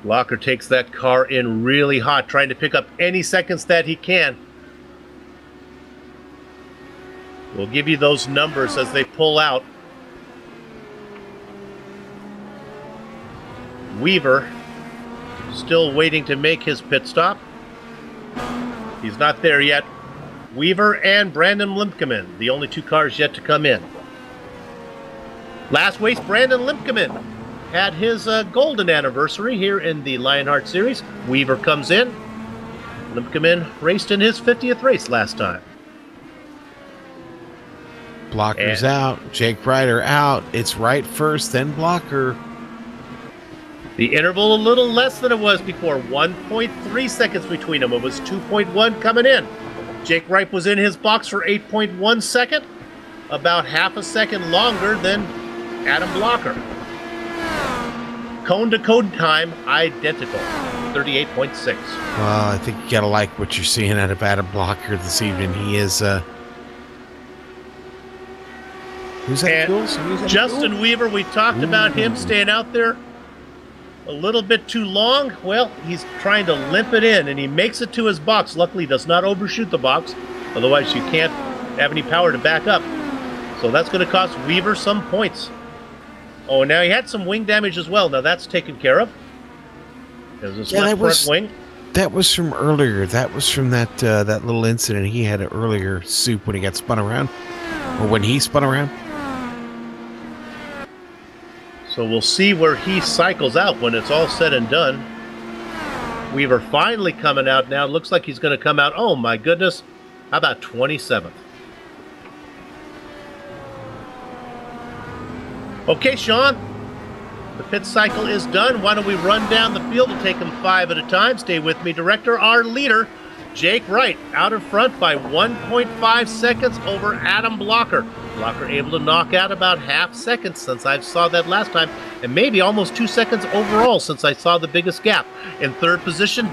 Blocker takes that car in really hot, trying to pick up any seconds that he can. We'll give you those numbers as they pull out. Weaver still waiting to make his pit stop. He's not there yet. Weaver and Brandon Limpkeman, the only 2 cars yet to come in. Last race, Brandon Limpkeman had his golden anniversary here in the Lionheart Series. Weaver comes in. Limpkeman raced in his 50th race last time.
Blocker's out. Jake Ryder out. It's Wright first, then Blocker.
The interval a little less than it was before. 1.3 seconds between them. It was 2.1 coming in. Jake Wright was in his box for 8.1 second. About half a second longer than Adam Blocker. Cone to cone time, identical. 38.6.
Well, I think you gotta like what you're seeing out of Adam Blocker this evening. He is who's that?
Justin Weaver, we talked about him staying out there a little bit too long. Well, he's trying to limp it in, and he makes it to his box. Luckily, does not overshoot the box. Otherwise, you can't have any power to back up. So that's going to cost Weaver some points. Oh, now he had some wing damage as well. Now that's taken care of. There's this front wing.
That was from earlier. That was from that that little incident he had earlier, Soup, when he got spun around. Or when he spun around.
So we'll see where he cycles out when it's all said and done. Weaver finally coming out now. Looks like he's going to come out, oh my goodness, how about 27th? Okay, Sean, the pit cycle is done. Why don't we run down the field? We'll take them 5 at a time. Stay with me, Director. Our leader, Jake Wright, out in front by 1.5 seconds over Adam Blocker. Blocker able to knock out about half seconds since I saw that last time, and maybe almost 2 seconds overall since I saw the biggest gap. In 3rd position,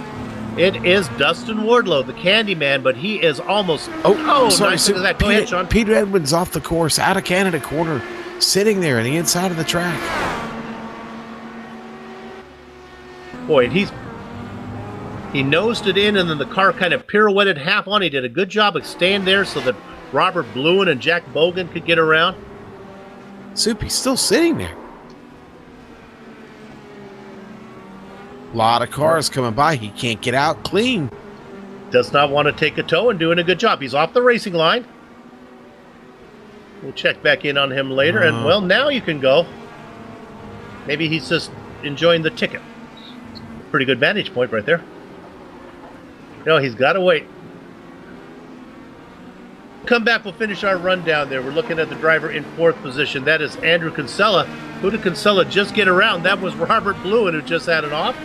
it is Dustin Wardlow, the Candyman, but he is almost... Oh,
sorry,
nice look at that. Go ahead, Sean.
Peter Edwards off the course, out of Canada corner, sitting there on the inside of the track.
Boy, and he nosed it in, and then the car kind of pirouetted half on. He did a good job of staying there so that Robert Bluen and Jack Bogan could get around.
Soupy's still sitting there. A lot of cars coming by. He can't get out clean.
Does not want to take a tow and doing a good job. He's off the racing line. We'll check back in on him later. And, well, now you can go. Maybe he's just enjoying the ticket. Pretty good vantage point right there. No, he's got to wait. Come back, we'll finish our rundown there. We're looking at the driver in 4th position. That is Andrew Kinsella. Who did Kinsella just get around? That was Robert Blewin, who just had it off.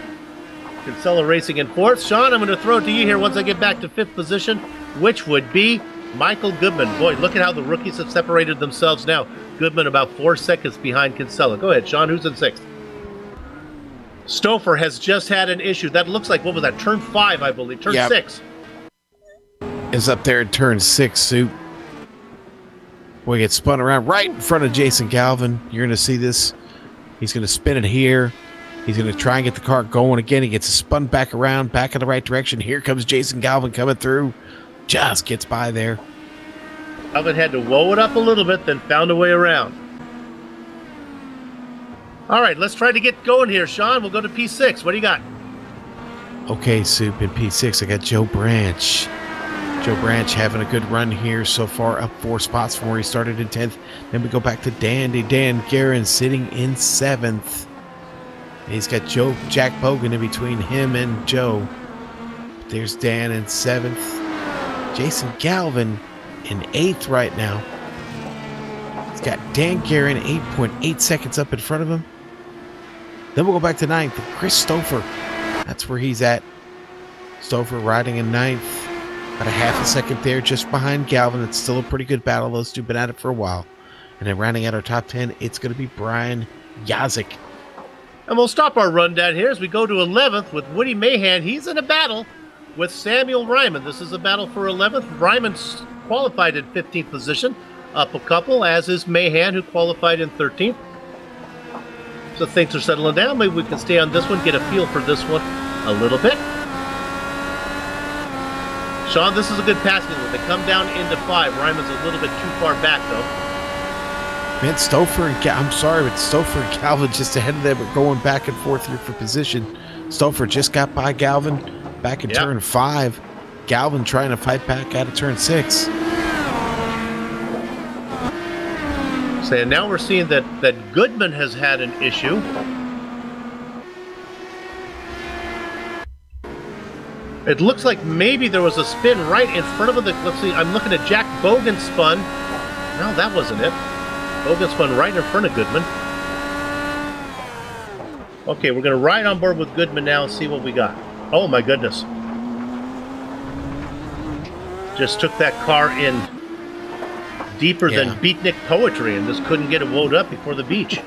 Kinsella racing in 4th. Sean, I'm going to throw it to you here once I get back to 5th position, which would be Michael Goodman. Boy, look at how the rookies have separated themselves now. Goodman about 4 seconds behind Kinsella. Go ahead, Sean. Who's in 6th? Stouffer has just had an issue. That looks like, what was that, turn 5, I believe. Turn 6.
Is up there in turn 6, Soup. Boy, gets spun around right in front of Jason Galvin. You're going to see this. He's going to spin it here. He's going to try and get the car going again. He gets spun back around, back in the right direction. Here comes Jason Galvin coming through. Just gets by there.
Galvin had to woe it up a little bit, then found a way around. All right, let's try to get going here, Sean. We'll go to P6. What do you got?
Okay, Soup, in P6, I got Joe Branch. Joe Branch having a good run here so far, up 4 spots from where he started in 10th. Then we go back to Dan Guerin sitting in 7th. He's got Jack Bogan in between him and Joe. There's Dan in 7th. Jason Galvin in 8th right now. He's got Dan Guerin 8.8 seconds up in front of him. Then we'll go back to 9th. Chris Stouffer. That's where he's at. Stouffer riding in 9th. About a half a second there just behind Galvin. It's still a pretty good battle. Those two have been at it for a while. And then rounding out our top 10, it's going to be Brian Yazik.
And we'll stop our rundown here as we go to 11th with Woody Mahan. He's in a battle with Samuel Ryman. This is a battle for 11th. Ryman's qualified in 15th position, up a couple, as is Mahan, who qualified in 13th. So things are settling down. Maybe we can stay on this one, get a feel for this one a little bit. Sean, this is a good passing one. They come down into 5. Ryman's a little bit too far back, though.
Man, Stouffer and I'm sorry, but Stouffer and Galvin just ahead of them, but going back and forth here for position. Stouffer just got by Galvin back in turn 5. Galvin trying to fight back out of turn 6.
So now we're seeing that Goodman has had an issue. It looks like maybe there was a spin right in front of the. Let's see. I'm looking at Jack Bogan spun. No, that wasn't it. Bogan spun right in front of Goodman. Okay, we're going to ride on board with Goodman now and see what we got. Oh my goodness! Just took that car in deeper than beatnik poetry and just couldn't get it woed up before the beach.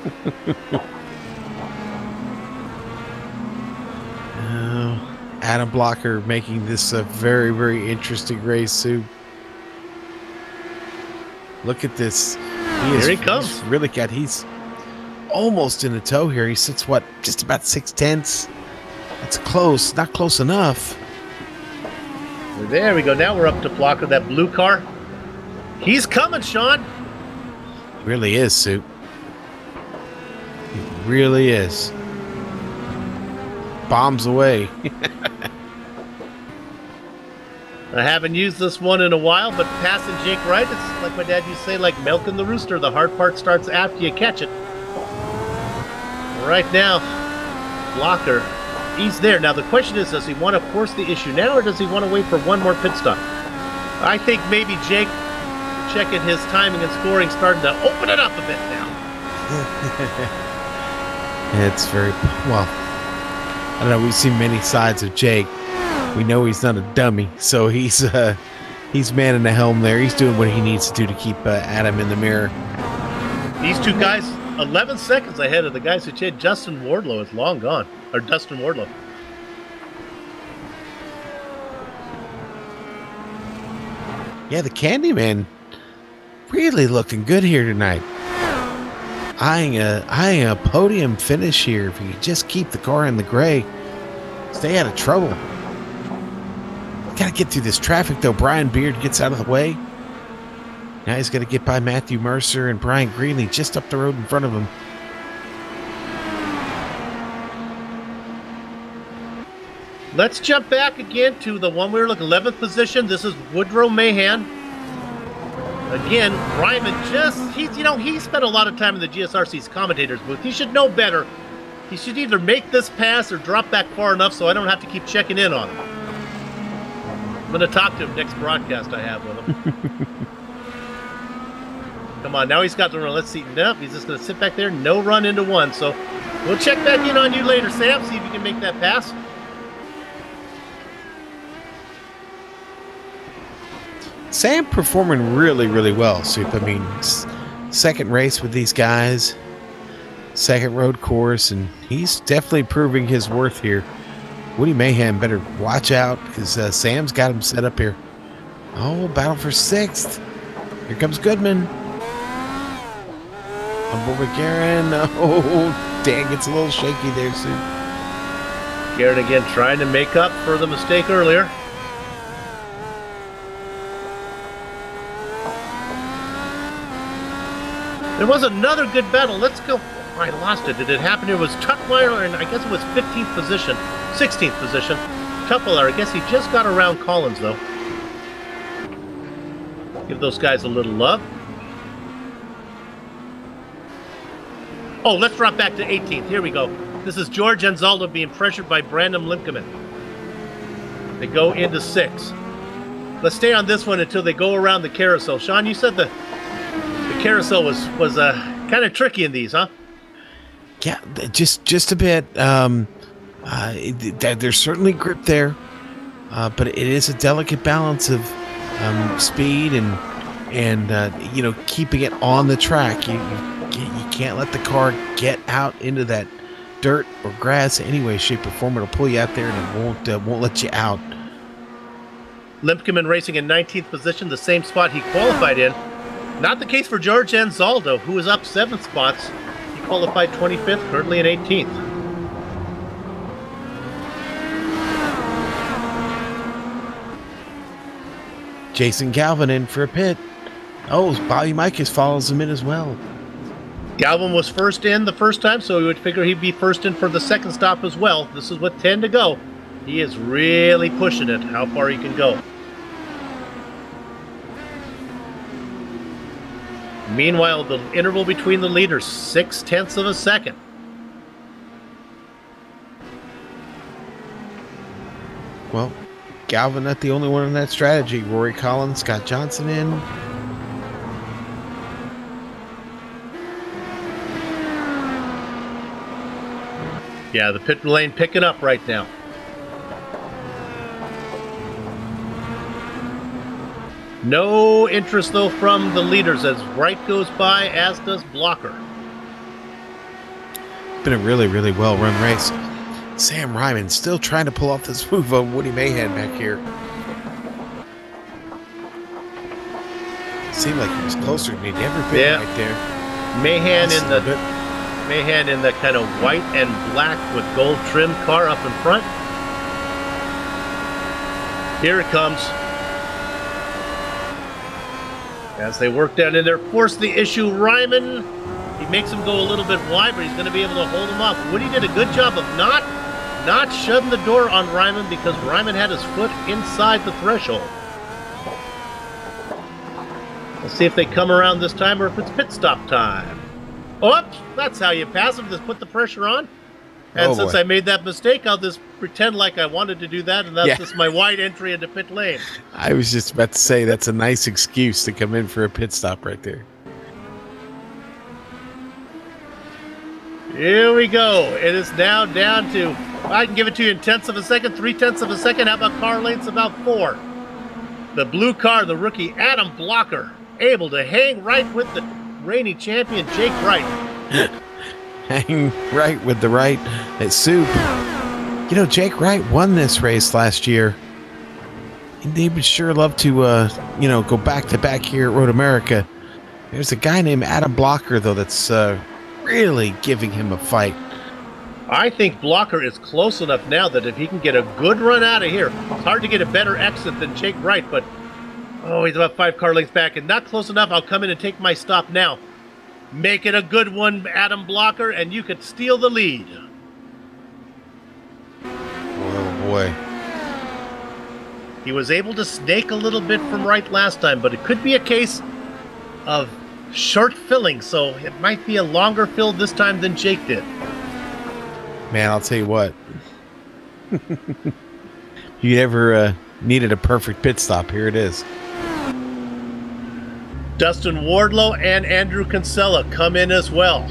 Adam Blocker making this a very, very interesting race, Sue. Look at this.
Here he comes.
He's almost in a tow here. He sits, what, just about 6/10. That's close. Not close enough.
There we go. Now we're up to Blocker, that blue car. He's coming, Sean.
He really is, Sue. He really is. Bombs away.
I haven't used this one in a while, but passing Jake Wright, it's like my dad used to say, like milking the rooster. The hard part starts after you catch it. Right now, Blocker, he's there. Now the question is, does he want to force the issue now, or does he want to wait for one more pit stop? I think maybe Jake, checking his timing and scoring, starting to open it up a bit now.
It's very, well, I don't know, we've seen many sides of Jake. We know he's not a dummy, so he's manning the helm there. He's doing what he needs to do to keep Adam in the mirror.
These two guys, 11 seconds ahead of the guys who chased. Justin Wardlow is long gone, or Dustin Wardlow.
Yeah, the Candyman really looking good here tonight. Eyeing a podium finish here. If you could just keep the car in the gray, stay out of trouble. Got to get through this traffic, though. Brian Beard gets out of the way. Now he's got to get by Matthew Mercer and Brian Greenlee just up the road in front of him.
Let's jump back again to the one we were looking, 11th position. This is Woodrow Mahan. Again, Ryman he spent a lot of time in the GSRC's commentator's booth. He should know better. He should either make this pass or drop back far enough so I don't have to keep checking in on him. I'm going to talk to him next broadcast I have with him. Come on, now he's got the run. Let's see. Nope, he's just going to sit back there. No run into one. So we'll check back in on you later, Sam. See if you can make that pass.
Sam performing really, really well, Soup. I mean, second race with these guys, second road course, and he's definitely proving his worth here. Woody Mayhem better watch out because Sam's got him set up here. Oh, battle for sixth. Here comes Goodman. Humble McGarren. Oh, dang, it's a little shaky there, Soup.
Garrett again trying to make up for the mistake earlier. There was another good battle. Let's go. Oh, I lost it. Did it happen? It was Tutwiler, and I guess it was 15th position, 16th position. Tutwiler, I guess he just got around Collins, though. Give those guys a little love. Oh, let's drop back to 18th. Here we go. This is George Anzaldo being pressured by Brandon Limkeman. They go into 6. Let's stay on this one until they go around the carousel. Sean, you said the carousel was kind of tricky in these, huh?
Yeah, just a bit. There's certainly grip there, but it is a delicate balance of speed and you know, keeping it on the track. You can't let the car get out into that dirt or grass any way, shape, or form. It'll pull you out there and it won't let you out.
Limkeman racing in 19th position, the same spot he qualified in. Not the case for George Anzaldo, who is up 7 spots. He qualified 25th, currently in 18th.
Jason Galvin in for a pit. Oh, Bobby Mikas follows him in as well.
Galvin was first in the first time, so we would figure he'd be first in for the second stop as well. This is with 10 to go. He is really pushing it, how far he can go. Meanwhile, the interval between the leaders, 0.6 of a second.
Well, Galvin not the only one in that strategy. Rory Collins, Scott Johnson in.
Yeah, the pit lane picking up right now. No interest, though, from the leaders as Wright goes by, as does Blocker.
Been a really, really well-run race. Sam Ryman still trying to pull off this move on Woody Mayhem back here. Seemed like he was closer than he'd ever been right there.
Mayhem in the kind of white and black with gold trimmed car up in front. Here it comes. As they work down in there, force the issue. Ryman, he makes him go a little bit wide, but he's going to be able to hold him off. Woody did a good job of not shutting the door on Ryman because Ryman had his foot inside the threshold. Let's see if they come around this time or if it's pit stop time. Oops, that's how you pass him, just put the pressure on. And since I made that mistake, I'll just pretend like I wanted to do that, and that's just my wide entry into pit lane.
I was just about to say that's a nice excuse to come in for a pit stop right there.
Here we go. It is now down to, I can give it to you in tenths of a second, 3/10 of a second. How about car lengths? About 4. The blue car, the rookie Adam Blocker, able to hang right with the reigning champion Jake Wright.
Hang right with the right at Soup. You know, Jake Wright won this race last year. And they would sure love to, you know, go back to back here at Road America. There's a guy named Adam Blocker, though, that's really giving him a fight.
I think Blocker is close enough now that if he can get a good run out of here, it's hard to get a better exit than Jake Wright, but he's about 5 car lengths back and not close enough. I'll come in and take my stop now. Make it a good one, Adam Blocker, and you could steal the lead.
Oh, boy.
He was able to snake a little bit from Wright last time, but it could be a case of short filling, so it might be a longer fill this time than Jake did.
Man, I'll tell you what. You ever needed a perfect pit stop, here it is.
Dustin Wardlow and Andrew Kinsella come in as well.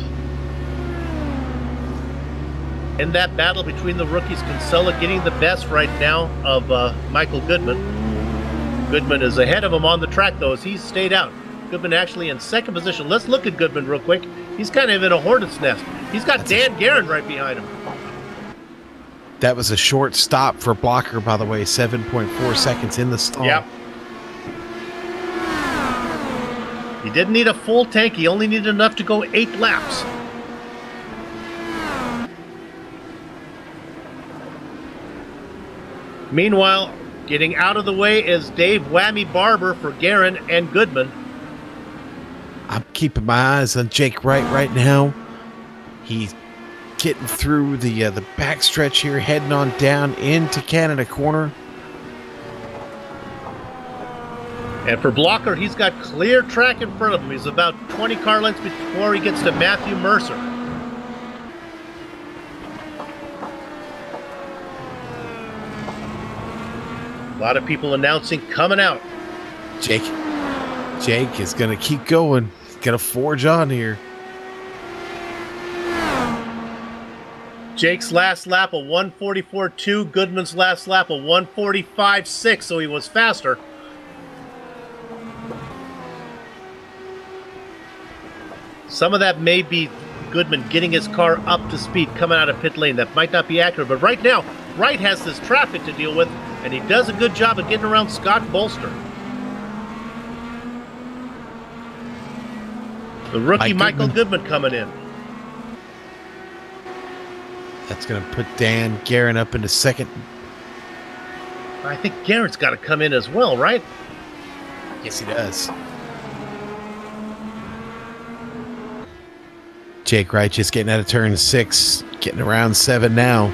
In that battle between the rookies, Kinsella getting the best right now of Michael Goodman. Goodman is ahead of him on the track, though, as he's stayed out. Goodman actually in second position. Let's look at Goodman real quick. He's kind of in a hornet's nest. He's got Dan Guerin right behind him.
That was a short stop for Blocker, by the way. 7.4 seconds in the stall.
Yep. He didn't need a full tank. He only needed enough to go 8 laps. Meanwhile, getting out of the way is Dave Whammy Barber for Guerin and Goodman.
I'm keeping my eyes on Jake Wright right now. He's getting through the backstretch here, heading on down into Canada Corner.
And for Blocker, he's got clear track in front of him. He's about 20 car lengths before he gets to Matthew Mercer. A lot of people announcing coming out.
Jake is going to keep going. He's going to forge on here.
Jake's last lap a 1:44.2. Goodman's last lap a 1:45.6, so he was faster. Some of that may be Goodman getting his car up to speed coming out of pit lane. That might not be accurate, but right now, Wright has this traffic to deal with, and he does a good job of getting around Scott Bolster. The rookie Michael Goodman coming in.
That's going to put Dan Guerin up into second.
I think Guerin's got to come in as well, right?
Yes, he does. Jake Wright just getting out of turn 6, getting around 7 now.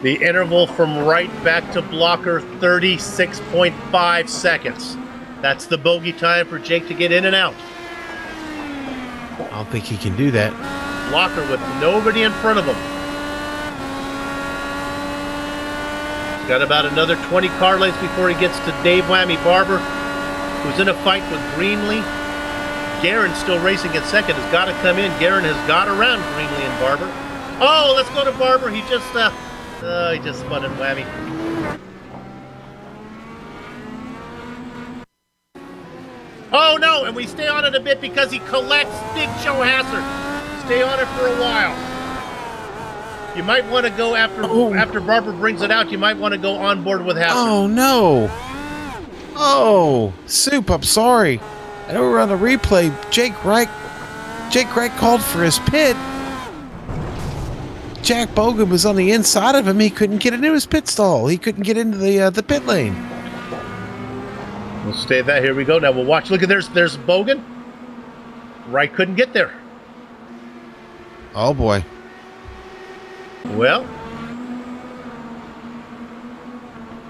The interval from Wright back to Blocker, 36.5 seconds. That's the bogey time for Jake to get in and out.
I don't think he can do that.
Blocker with nobody in front of him. He's got about another 20 car lengths before he gets to Dave Whammy Barber, who's in a fight with Greenlee. Guerin still racing at second, has got to come in. Guerin has got around Greenlee and Barber. Oh, let's go to Barber. He just spun in Whammy. Oh no, and we stay on it a bit because he collects Big Joe Hassard. Stay on it for a while. You might want to go after Barber brings it out, you might want to go on board with Hassard.
Oh no. Oh, Soup, I'm sorry. I know we're on the replay. Jake Wright called for his pit. Jack Bogan was on the inside of him. He couldn't get into his pit stall. He couldn't get into the pit lane.
We'll stay that. Here we go. Now we'll watch. Look at there's Bogan. Wright couldn't get there.
Oh boy.
Well,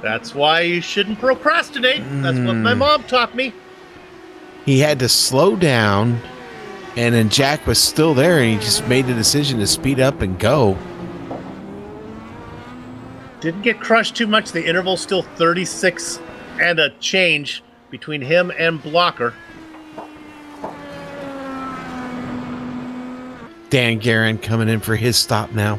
that's why you shouldn't procrastinate. That's what my mom taught me.
He had to slow down, and then Jack was still there, and he just made the decision to speed up and go.
Didn't get crushed too much. The interval's still 36 and a change between him and Blocker.
Dan Guerin coming in for his stop now.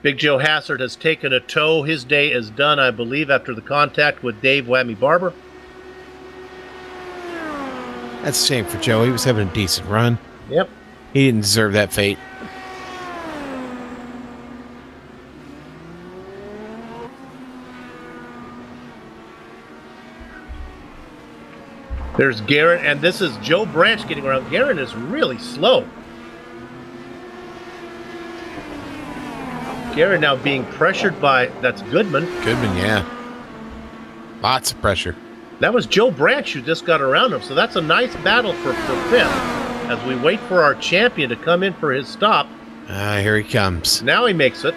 Big Joe Hassard has taken a tow. His day is done, I believe, after the contact with Dave Whammy Barber.
That's a shame for Joe. He was having a decent run.
Yep.
He didn't deserve that fate.
There's Guerin, and this is Joe Branch getting around. Guerin is really slow. Guerin now being pressured by, that's Goodman.
Goodman, yeah. Lots of pressure.
That was Joe Branch who just got around him, so that's a nice battle for fifth as we wait for our champion to come in for his stop.
Here he comes.
Now he makes it.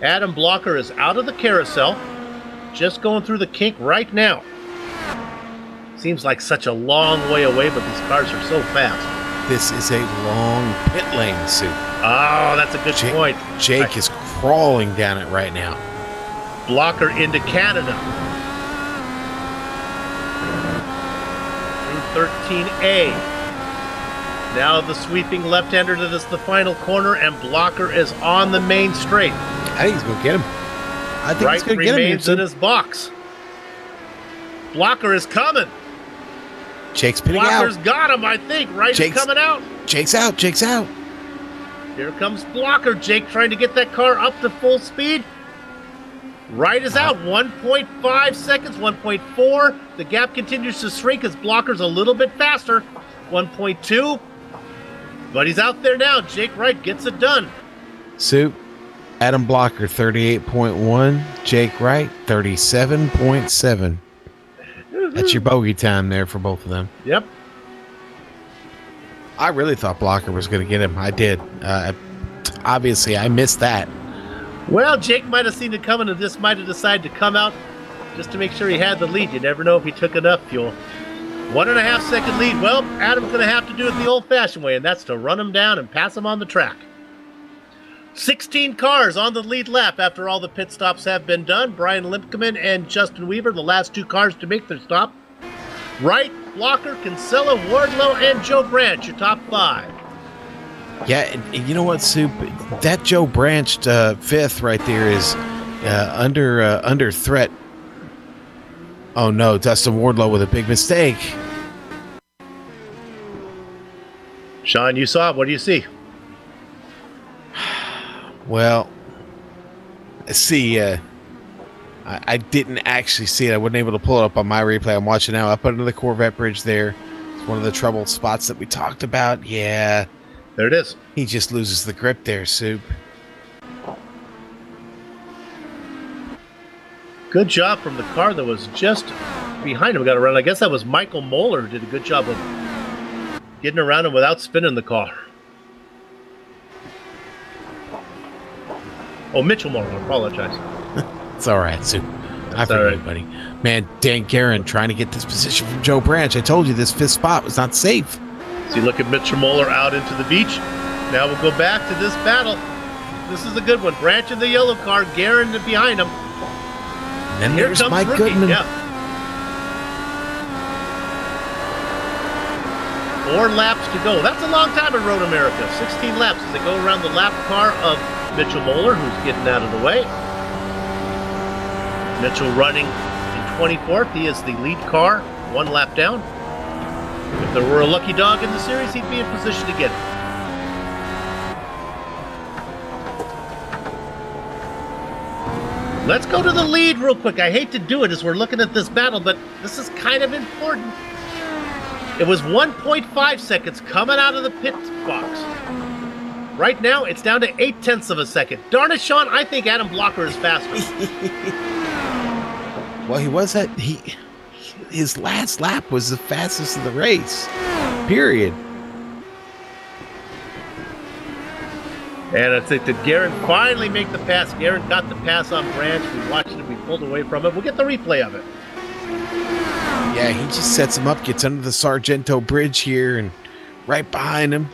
Adam Blocker is out of the carousel, just going through the kink right now. Seems like such a long way away, but these cars are so fast.
this is a long pit lane, Soup.
Oh, that's a good point.
Jake is crawling down it right now.
Blocker into Canada. Through 13A. Now the sweeping left-hander to the final corner, and Blocker is on the main straight.
I think he's going to get him. I think he's going to get him.
Remains in his box. Blocker is coming.
Jake's pitting
Blocker's
out.
got him, I think. Wright is coming out.
Jake's out. Jake's out.
Here comes Blocker. Jake trying to get that car up to full speed. Wright is out. 1.5 seconds, 1.4. The gap continues to shrink as Blocker's a little bit faster. 1.2. But he's out there now. Jake Wright gets it done.
Soup. Adam Blocker, 38.1. Jake Wright, 37.7. That's your bogey time there for both of them.
Yep.
I really thought Blocker was going to get him. I did. Obviously, I missed that.
Well, Jake might have seen it coming and just might have decided to come out just to make sure he had the lead. You never know if he took enough fuel. 1.5 second lead. Well, Adam's going to have to do it the old-fashioned way, and that's to run him down and pass him on the track. 16 cars on the lead lap after all the pit stops have been done. Brian Limpkeman and Justin Weaver, the last 2 cars to make their stop. Wright, Blocker, Kinsella, Wardlow, and Joe Branch, your top 5.
Yeah, and you know what, Soup? That Joe Branch 5th right there is under threat. Oh no, Dustin Wardlow with a big mistake.
Sean, you saw it. What do you see?
Well, see, I didn't actually see it. I wasn't able to pull it up on my replay. I'm watching now. Up under the Corvette bridge there. It's one of the trouble spots that we talked about. Yeah.
There it is.
He just loses the grip there, Soup.
Good job from the car that was just behind him. Got around. I guess that was Michael Moeller who did a good job of getting around him without spinning the car. Oh, Mitchell Moore, I apologize.
It's all right, Sue. I forgive you, buddy. Man, Dan Guerin trying to get this position from Joe Branch. I told you this 5th spot was not safe.
So you look at Mitchell Moeller out into the beach. Now we'll go back to this battle. This is a good one. Branch in the yellow car, Guerin behind him.
And then there's Mike Goodman.
Yeah. 4 laps to go. That's a long time in Road America. 16 laps as they go around the lap car of Mitchell Moeller, who's getting out of the way. Mitchell running in 24th. He is the lead car, 1 lap down. If there were a lucky dog in the series, he'd be in position to get it. Let's go to the lead real quick. I hate to do it as we're looking at this battle, but this is kind of important. It was 1.5 seconds coming out of the pit box. Right now, it's down to 0.8 of a second. Darn it, Sean, I think Adam Blocker is faster.
Well, he was at his last lap was the fastest of the race. Period.
And I think that Guerin finally make the pass. Guerin got the pass on Branch. We watched it. We pulled away from it. We'll get the replay of it.
Yeah, he just sets him up, gets under the Sargento Bridge here, and right behind him.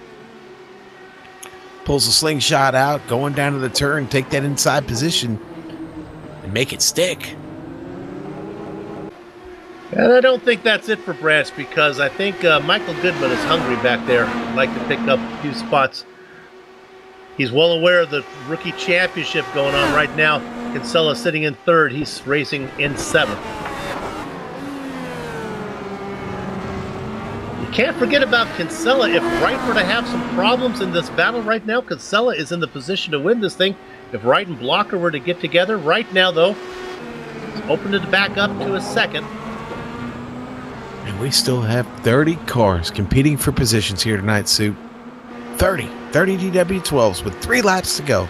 Pulls a slingshot out, going down to the turn, take that inside position, and make it stick.
And I don't think that's it for Branch, because I think Michael Goodman is hungry back there. Like to pick up a few spots. He's well aware of the rookie championship going on right now. Kinsella sitting in 3rd. He's racing in 7th. You can't forget about Kinsella. If Wright were to have some problems in this battle right now, Kinsella is in the position to win this thing. If Wright and Blocker were to get together right now, though, it's open it back up to a 2nd.
And we still have 30 cars competing for positions here tonight, Soup. 30 DW12s with 3 laps to go.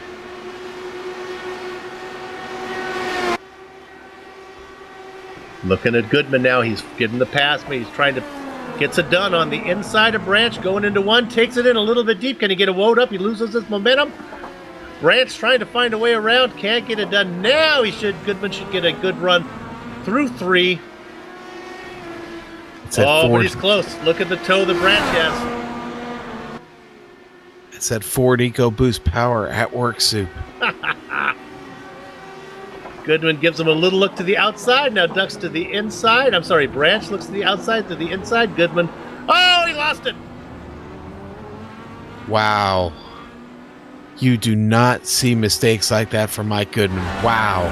Looking at Goodman now. He's getting the pass, but he's trying to gets it done on the inside of Branch, going into 1, takes it in a little bit deep. Can he get a woed up? He loses his momentum. Branch trying to find a way around, can't get it done. Now Goodman should get a good run through 3. But he's close. Look at the toe that Branch has.
It's that Ford EcoBoost power at work, Soup.
Goodman gives him a little look to the outside, now ducks to the inside. I'm sorry, Branch looks to the outside, to the inside. Goodman, oh, he lost it.
Wow. You do not see mistakes like that from Mike Goodman. Wow.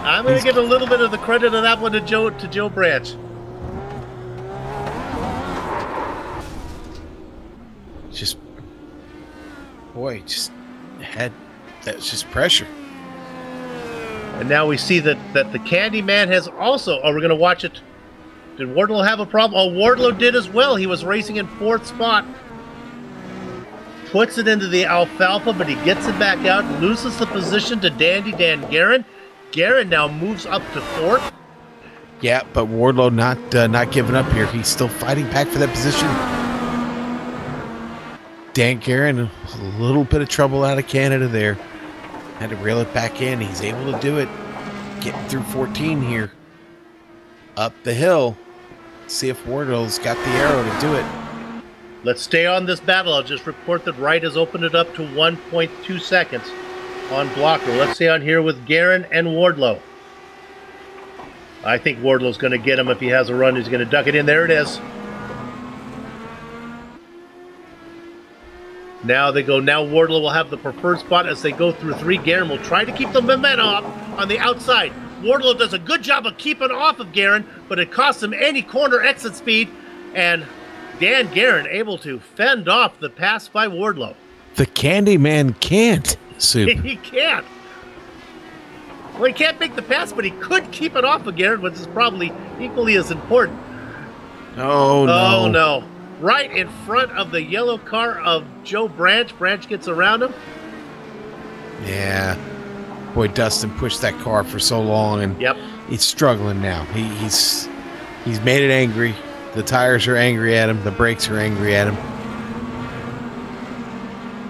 I'm going to give a little bit of the credit of that one to Joe Branch.
Just, boy, that's just pressure.
And now we see that the Candyman has also, we're going to watch it. Did Wardlow have a problem? Oh, Wardlow did as well. He was racing in 4th spot. Puts it into the alfalfa, but he gets it back out, loses the position to Dandy Dan Guerin. Guerin now moves up to 4th.
Yeah, but Wardlow not giving up here. He's still fighting back for that position. Dan Guerin, a little bit of trouble out of Canada there. Had to reel it back in. He's able to do it. Getting through 14 here. Up the hill. See if Wardlow's got the arrow to do it.
Let's stay on this battle. I'll just report that Wright has opened it up to 1.2 seconds on blocker. Let's stay on here with Guerin and Wardlow. I think Wardlow's going to get him if he has a run. He's going to duck it in. There it is. Now they go. Now Wardlow will have the preferred spot as they go through 3. Guerin will try to keep the momentum up on the outside. Wardlow does a good job of keeping off of Guerin, but it costs him any corner exit speed. And Dan Guerin able to fend off the pass by Wardlow.
The Candyman can't, Soup.
He can't. Well, he can't make the pass, but he could keep it off of Guerin, which is probably equally as important.
Oh, no.
Oh, no. Right in front of the yellow car of Joe Branch. Branch gets around him.
Yeah. Boy, Dustin pushed that car for so long, and
yep,
he's struggling now. He's made it angry. The tires are angry at him. The brakes are angry at him.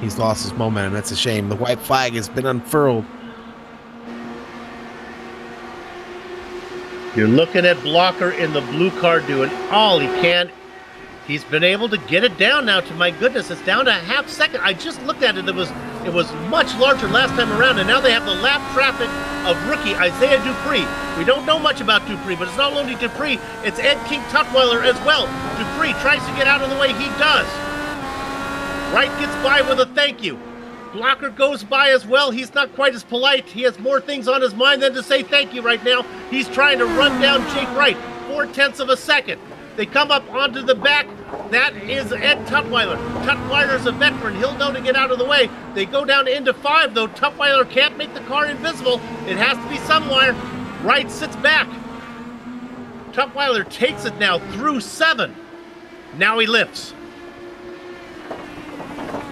He's lost his momentum. That's a shame. The white flag has been unfurled.
You're looking at Blocker in the blue car doing all he can. He's been able to get it down now to, my goodness, it's down to a half second. I just looked at it. It was much larger last time around, and now they have the lap traffic of rookie Isaiah Dupree. We don't know much about Dupree, but it's not only Dupree, it's Ed King Tutwiler as well. Dupree tries to get out of the way. He does. Wright gets by with a thank you. Blocker goes by as well. He's not quite as polite. He has more things on his mind than to say thank you right now. He's trying to run down Jake Wright. 0.4 of a second. They come up onto the back. That is Ed Tutwiler. Tutwiler's a veteran. He'll know to get out of the way. They go down into 5, though. Tutwiler can't make the car invisible. It has to be somewhere. Wright sits back. Tutwiler takes it now through 7. Now he lifts.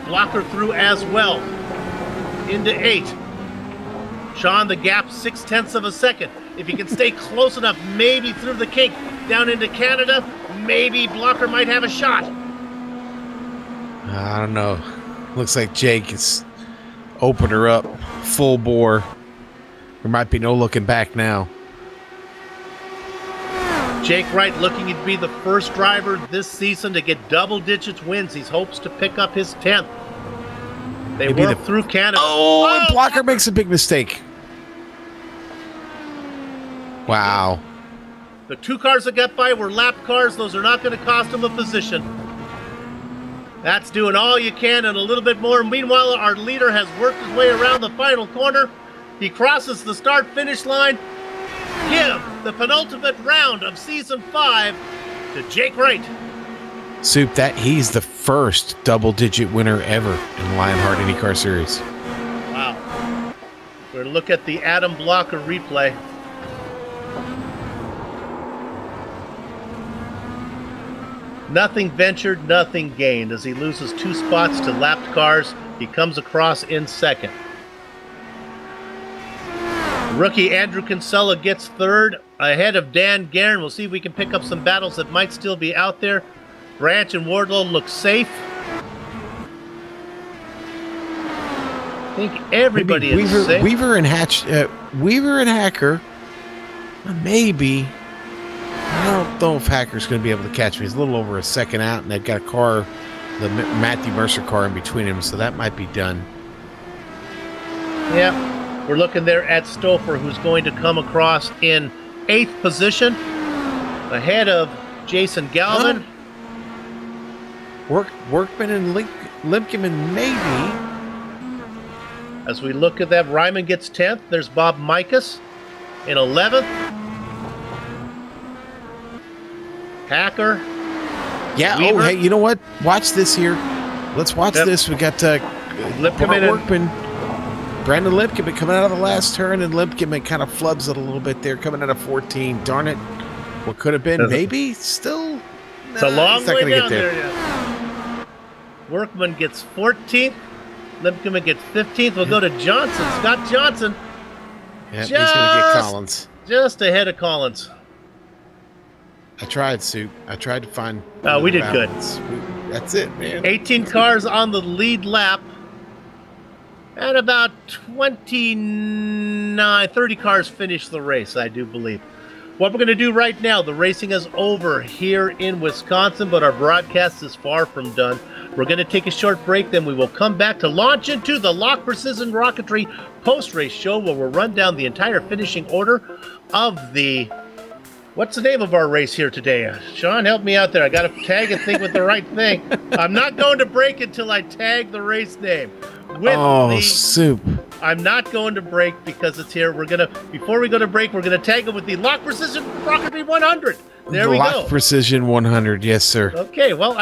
Blocker through as well. Into 8. Sean, the gap 0.6 of a second. If he can stay close enough, maybe through the kink down into Canada, maybe Blocker might have a shot.
I don't know. Looks like Jake is opened her up full bore. There might be no looking back now.
Jake Wright looking to be the first driver this season to get double digits wins. He hopes to pick up his 10th. They work through Canada.
Oh, and Blocker makes a big mistake. Wow.
The 2 cars that got by were lap cars. Those are not going to cost him a position. That's doing all you can and a little bit more. Meanwhile, our leader has worked his way around the final corner. He crosses the start-finish line. Give the penultimate round of Season 5 to Jake Wright.
Soup, that he's the first double-digit winner ever in the Lionheart IndyCar Series.
Wow. We're going to look at the Adam Blocker replay. Nothing ventured, nothing gained. As he loses 2 spots to lapped cars, he comes across in 2nd. Rookie Andrew Kinsella gets 3rd, ahead of Dan Guerin. We'll see if we can pick up some battles that might still be out there. Branch and Wardlow look safe. I think everybody is safe.
Weaver and Hacker, maybe. I don't know if Hacker's going to be able to catch me. He's a little over a second out, and they've got a car the Matthew Mercer car in between him, so that might be done.
Yeah, we're looking there at Stouffer, who's going to come across in 8th position, ahead of Jason Galvin.
Workman and Limpkeman maybe.
As we look at that, Ryman gets 10th. There's Bob Mikas in 11th. Hacker.
Yeah,
Weaver.
oh, hey, you know what? Watch this here. Let's watch this. We got Workman. Brandon Limpkeman coming out of the last turn, and Limpkeman kind of flubs it a little bit there, coming out of 14. Darn it. What could have been? Maybe still.
It's a long way down there. Yeah. Workman gets 14th. Limpkeman gets 15th. We'll go to Johnson. Scott Johnson.
Yeah, he's going to get Collins.
Just ahead of Collins.
I tried, Sue. I tried to find.
We did
balance.
good.
That's it, man.
18 cars on the lead lap. And about 30 cars finish the race, I do believe. What we're going to do right now, the racing is over here in Wisconsin, but our broadcast is far from done. We're going to take a short break, then we will come back to launch into the Lock Precision Rocketry post-race show, where we'll run down the entire finishing order of the... What's the name of our race here today? Sean, help me out there. I got to tag and think with the right thing. I'm not going to break until I tag the race name.
Soup.
I'm not going to break because it's here. Before we go to break, we're gonna tag it with the Lock Precision Rocketry 100. There we go.
Lock Precision 100, yes, sir.
Okay, well,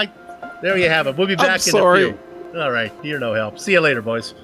there you have it. We'll be back in a few. All right, you're no help. See you later, boys.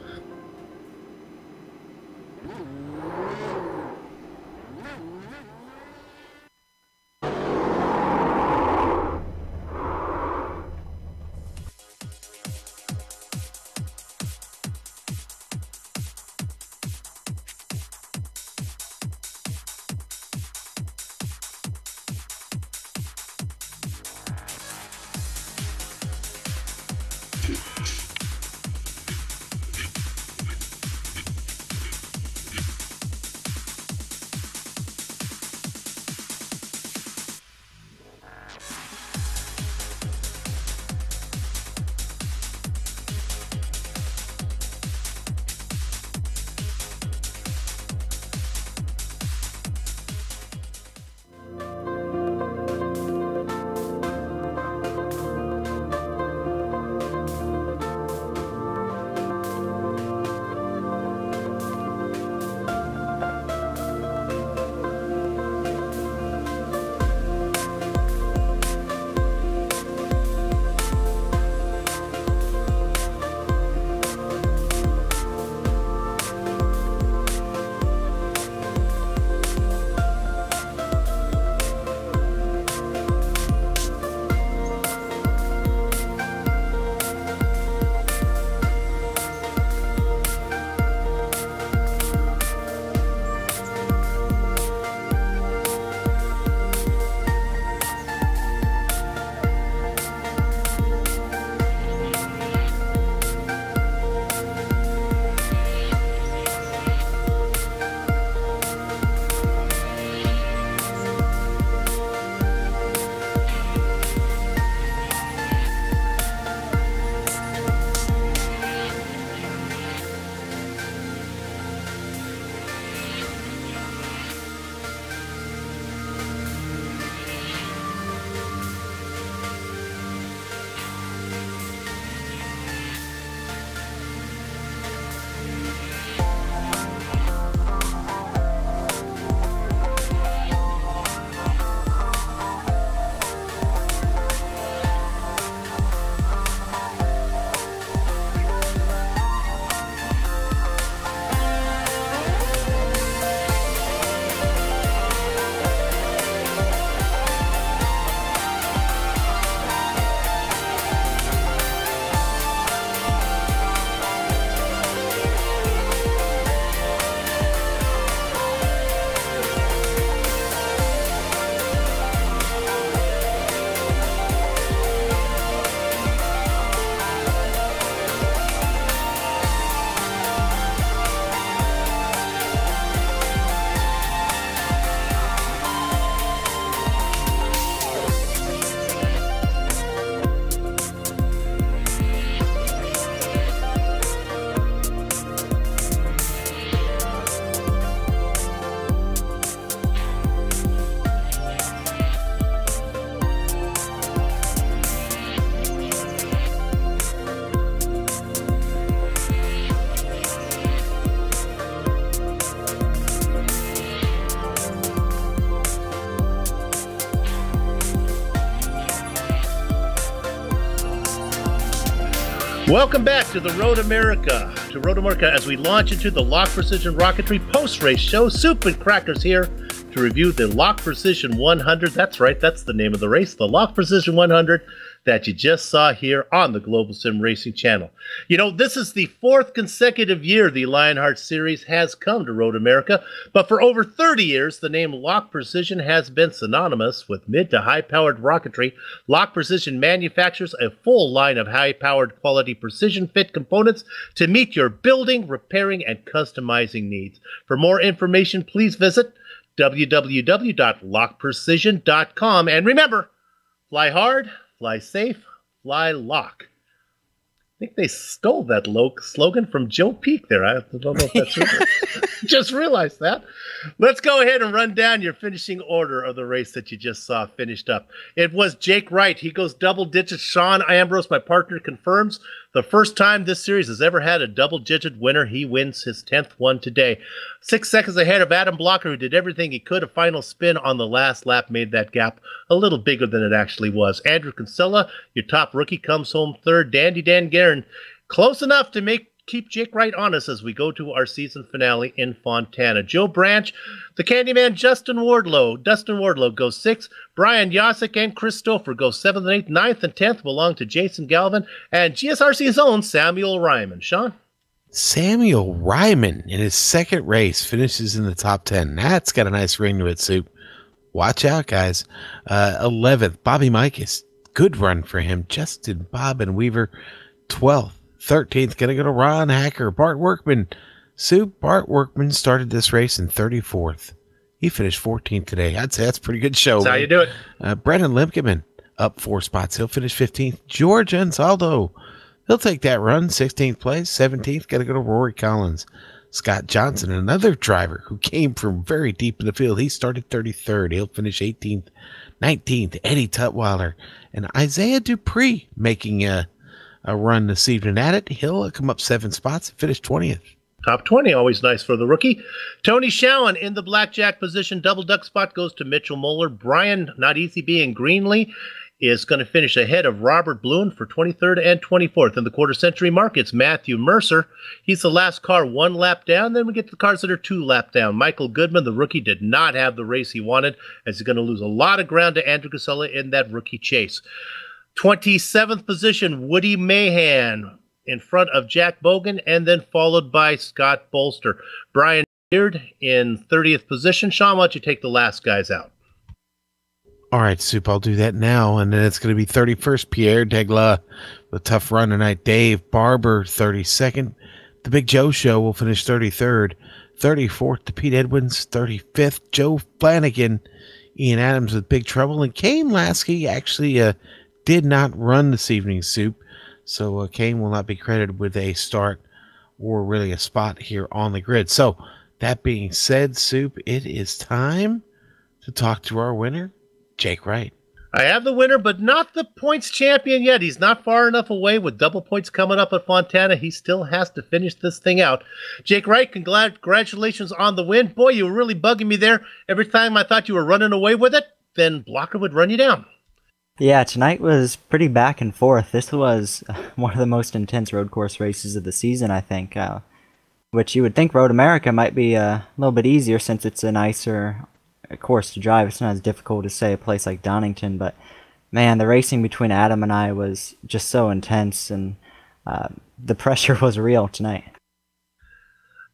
Welcome back to the Road America. As we launch into the Lock Precision Rocketry post-race show. Soup and Crackers here to review the Lock Precision 100. That's right, that's the name of the race, the Lock Precision 100 that you just saw here on the Global Sim Racing channel. You know, this is the 4th consecutive year the Lionheart Series has come to Road America, but for over 30 years, the name Lock Precision has been synonymous with mid to high-powered rocketry. Lock Precision manufactures a full line of high-powered quality precision fit components to meet your building, repairing, and customizing needs. For more information, please visit www.lockprecision.com. And remember, fly hard, fly safe, fly lock. I think they stole that slogan from Joe Peak there. I don't know if that's true. Just realized that. Let's go ahead and run down your finishing order of the race that you just saw finished up. It was Jake Wright. He goes double digits. Sean Ambrose, my partner, confirms the first time this series has ever had a double-digit winner. He wins his 10th one today. 6 seconds ahead of Adam Blocker, who did everything he could. A final spin on the last lap made that gap a little bigger than it actually was. Andrew Kinsella, your top rookie, comes home third. Dandy Dan Guerin, close enough to keep Jake Wright honest as we go to our season finale in Fontana. Joe Branch, the Candyman Dustin Wardlow goes 6th. Brian Yasek and Chris Stouffer go 7th and 8th. 9th and 10th belong to Jason Galvin and GSRC's own Samuel Ryman. Sean?
Samuel Ryman in his second race finishes in the top 10. That's got a nice ring to it, Soup. Watch out, guys. 11th, Bobby Mikas. Good run for him. Justin Bob and Weaver, 12th. 13th, going to go to Ron Hacker. Bart Workman. Bart Workman started this race in 34th. He finished 14th today. I'd say that's a pretty good show.
That's how you do it.
Brendan Limkeman up 4 spots. He'll finish 15th. George Ansaldo. He'll take that run. 16th place. 17th, got to go to Rory Collins. Scott Johnson, another driver who came from very deep in the field. He started 33rd. He'll finish 18th. 19th, Eddie Tutwiler. And Isaiah Dupree making a run this evening at it. He'll come up 7 spots and finish 20th.
Top 20, always nice for the rookie. Tony Showen in the blackjack position. Double duck spot goes to Mitchell Moeller. Brian, not easy being Greenlee, is going to finish ahead of Robert Bloom for 23rd and 24th. In the quarter century markets, Matthew Mercer. He's the last car 1 lap down. Then we get the cars that are 2 lap down. Michael Goodman, the rookie, did not have the race he wanted, as he's going to lose a lot of ground to Andrew Casella in that rookie chase. 27th position, Woody Mahan in front of Jack Bogan, and then followed by Scott Bolster. Brian Beard in 30th position. Sean, why don't you take the last guys out?
All right, Soup, I'll do that now. And then it's going to be 31st, Pierre Degla, with a tough run tonight. Dave Barber, 32nd. The Big Joe Show will finish 33rd. 34th to Pete Edwards. 35th, Joe Flanagan. Ian Adams with Big Trouble. And Kane Lasky actually did not run this evening's Soup. So Kane will not be credited with a start or really a spot here on the grid. So that being said, Soup, it is time to talk to our winner, Jake Wright.
I have the winner, but not the points champion yet. He's not far enough away with double points coming up at Fontana. He still has to finish this thing out. Jake Wright, congratulations on the win. Boy, you were really bugging me there. Every time I thought you were running away with it, then Blocker would run you down.
Yeah, tonight was pretty back and forth. This was one of the most intense road course races of the season, I think, which you would think Road America might be a little bit easier since it's a nicer course to drive. It's not as difficult as, say, a place like Donington, but man, the racing between Adam and I was just so intense, and the pressure was real tonight.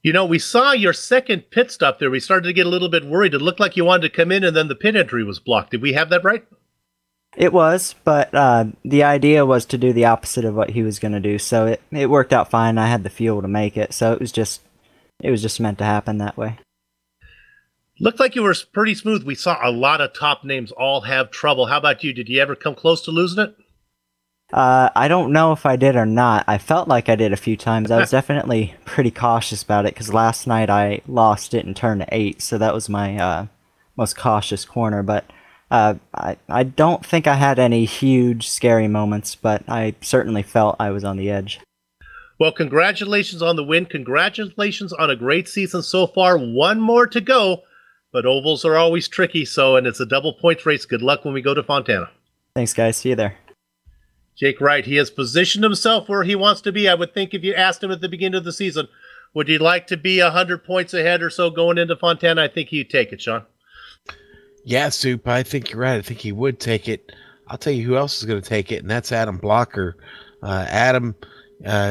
You know, we saw your second pit stop there. We started to get a little bit worried. It looked like you wanted to come in, and then the pit entry was blocked. Did we have that right?
It was, but the idea was to do the opposite of what he was going to do, so it worked out fine. I had the fuel to make it, so it was just meant to happen that way.
Looked like you were pretty smooth. We saw a lot of top names all have trouble. How about you? Did you ever come close to losing it?
I don't know if I did or not. I felt like I did a few times. I was definitely pretty cautious about it, because last night I lost it in turn 8, so that was my most cautious corner, but I don't think I had any huge scary moments, but I certainly felt I was on the edge.
Well, congratulations on the win. Congratulations on a great season so far. One more to go, but ovals are always tricky, and it's a double points race. Good luck when we go to Fontana.
Thanks, guys. See you there.
Jake Wright, he has positioned himself where he wants to be. I would think if you asked him at the beginning of the season, would he like to be 100 points ahead or so going into Fontana? I think he'd take it, Sean.
Yeah, Soup, I think you're right. I think he would take it. I'll tell you who else is going to take it, and that's Adam Blocker. Adam,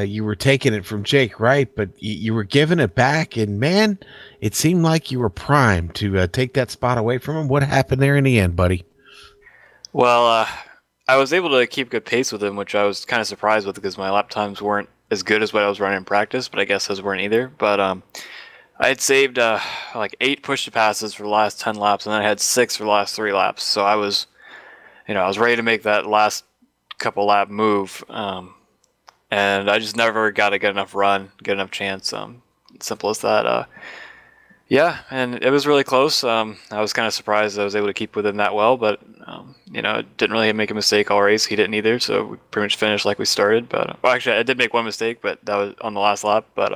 you were taking it from Jake Wright, but you were giving it back, and man, it seemed like you were primed to take that spot away from him. What happened there in the end, buddy?
Well, I was able to keep good pace with him, which I was kind of surprised with because my lap times weren't as good as what I was running in practice, but I guess those weren't either. But I had saved like 8 push-to-passes for the last 10 laps, and then I had 6 for the last 3 laps. So I was ready to make that last couple lap move, and I just never got a good enough run, good enough chance. Simple as that. Yeah, and it was really close. I was kind of surprised I was able to keep with him that well, but didn't really make a mistake all race. He didn't either, so we pretty much finished like we started. But well, actually, I did make one mistake, but that was on the last lap. But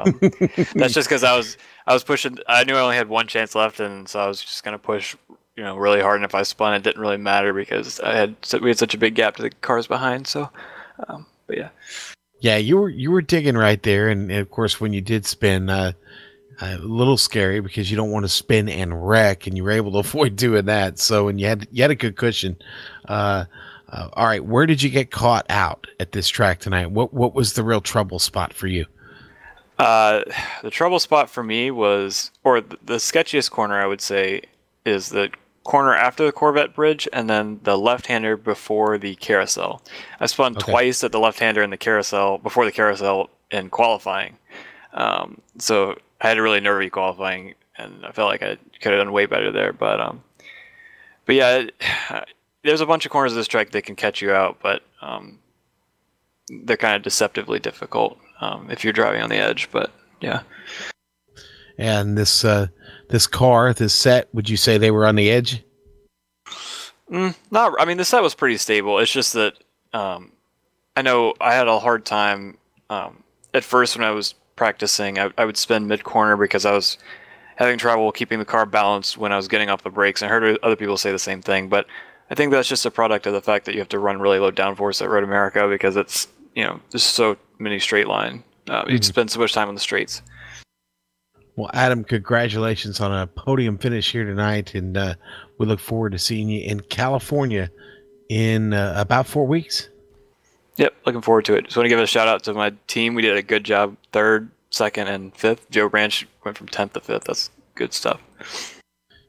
that's just because I was pushing. I knew I only had one chance left, and so I was just gonna push, really hard. And if I spun, it didn't really matter because we had such a big gap to the cars behind. So, but yeah.
Yeah, you were digging right there, and of course when you did spin, a little scary because you don't want to spin and wreck, and you were able to avoid doing that. So, and you had a good cushion. All right, where did you get caught out at this track tonight? What was the real trouble spot for you?
The trouble spot for me was, or the sketchiest corner I would say, is the corner after the Corvette bridge and then the left-hander before the carousel. I spun twice at the left-hander in the carousel, before the carousel in qualifying. So I had a really nervy qualifying, and I felt like I could have done way better there. But yeah, there's a bunch of corners of this track that can catch you out, but they're kind of deceptively difficult if you're driving on the edge. But yeah.
And this set, would you say they were on the edge?
Not. I mean, the set was pretty stable. It's just that I know I had a hard time at first when I was practicing. I would spin mid-corner because I was having trouble keeping the car balanced when I was getting off the brakes. And I heard other people say the same thing, but I think that's just a product of the fact that you have to run really low downforce at Road America because it's there's so many straight line. You spend so much time on the straights.
Well, Adam, congratulations on a podium finish here tonight, and we look forward to seeing you in California in about 4 weeks.
Yep, looking forward to it. Just want to give a shout out to my team. We did a good job, 3rd, 2nd, and 5th. Joe Branch went from 10th to 5th. That's good stuff.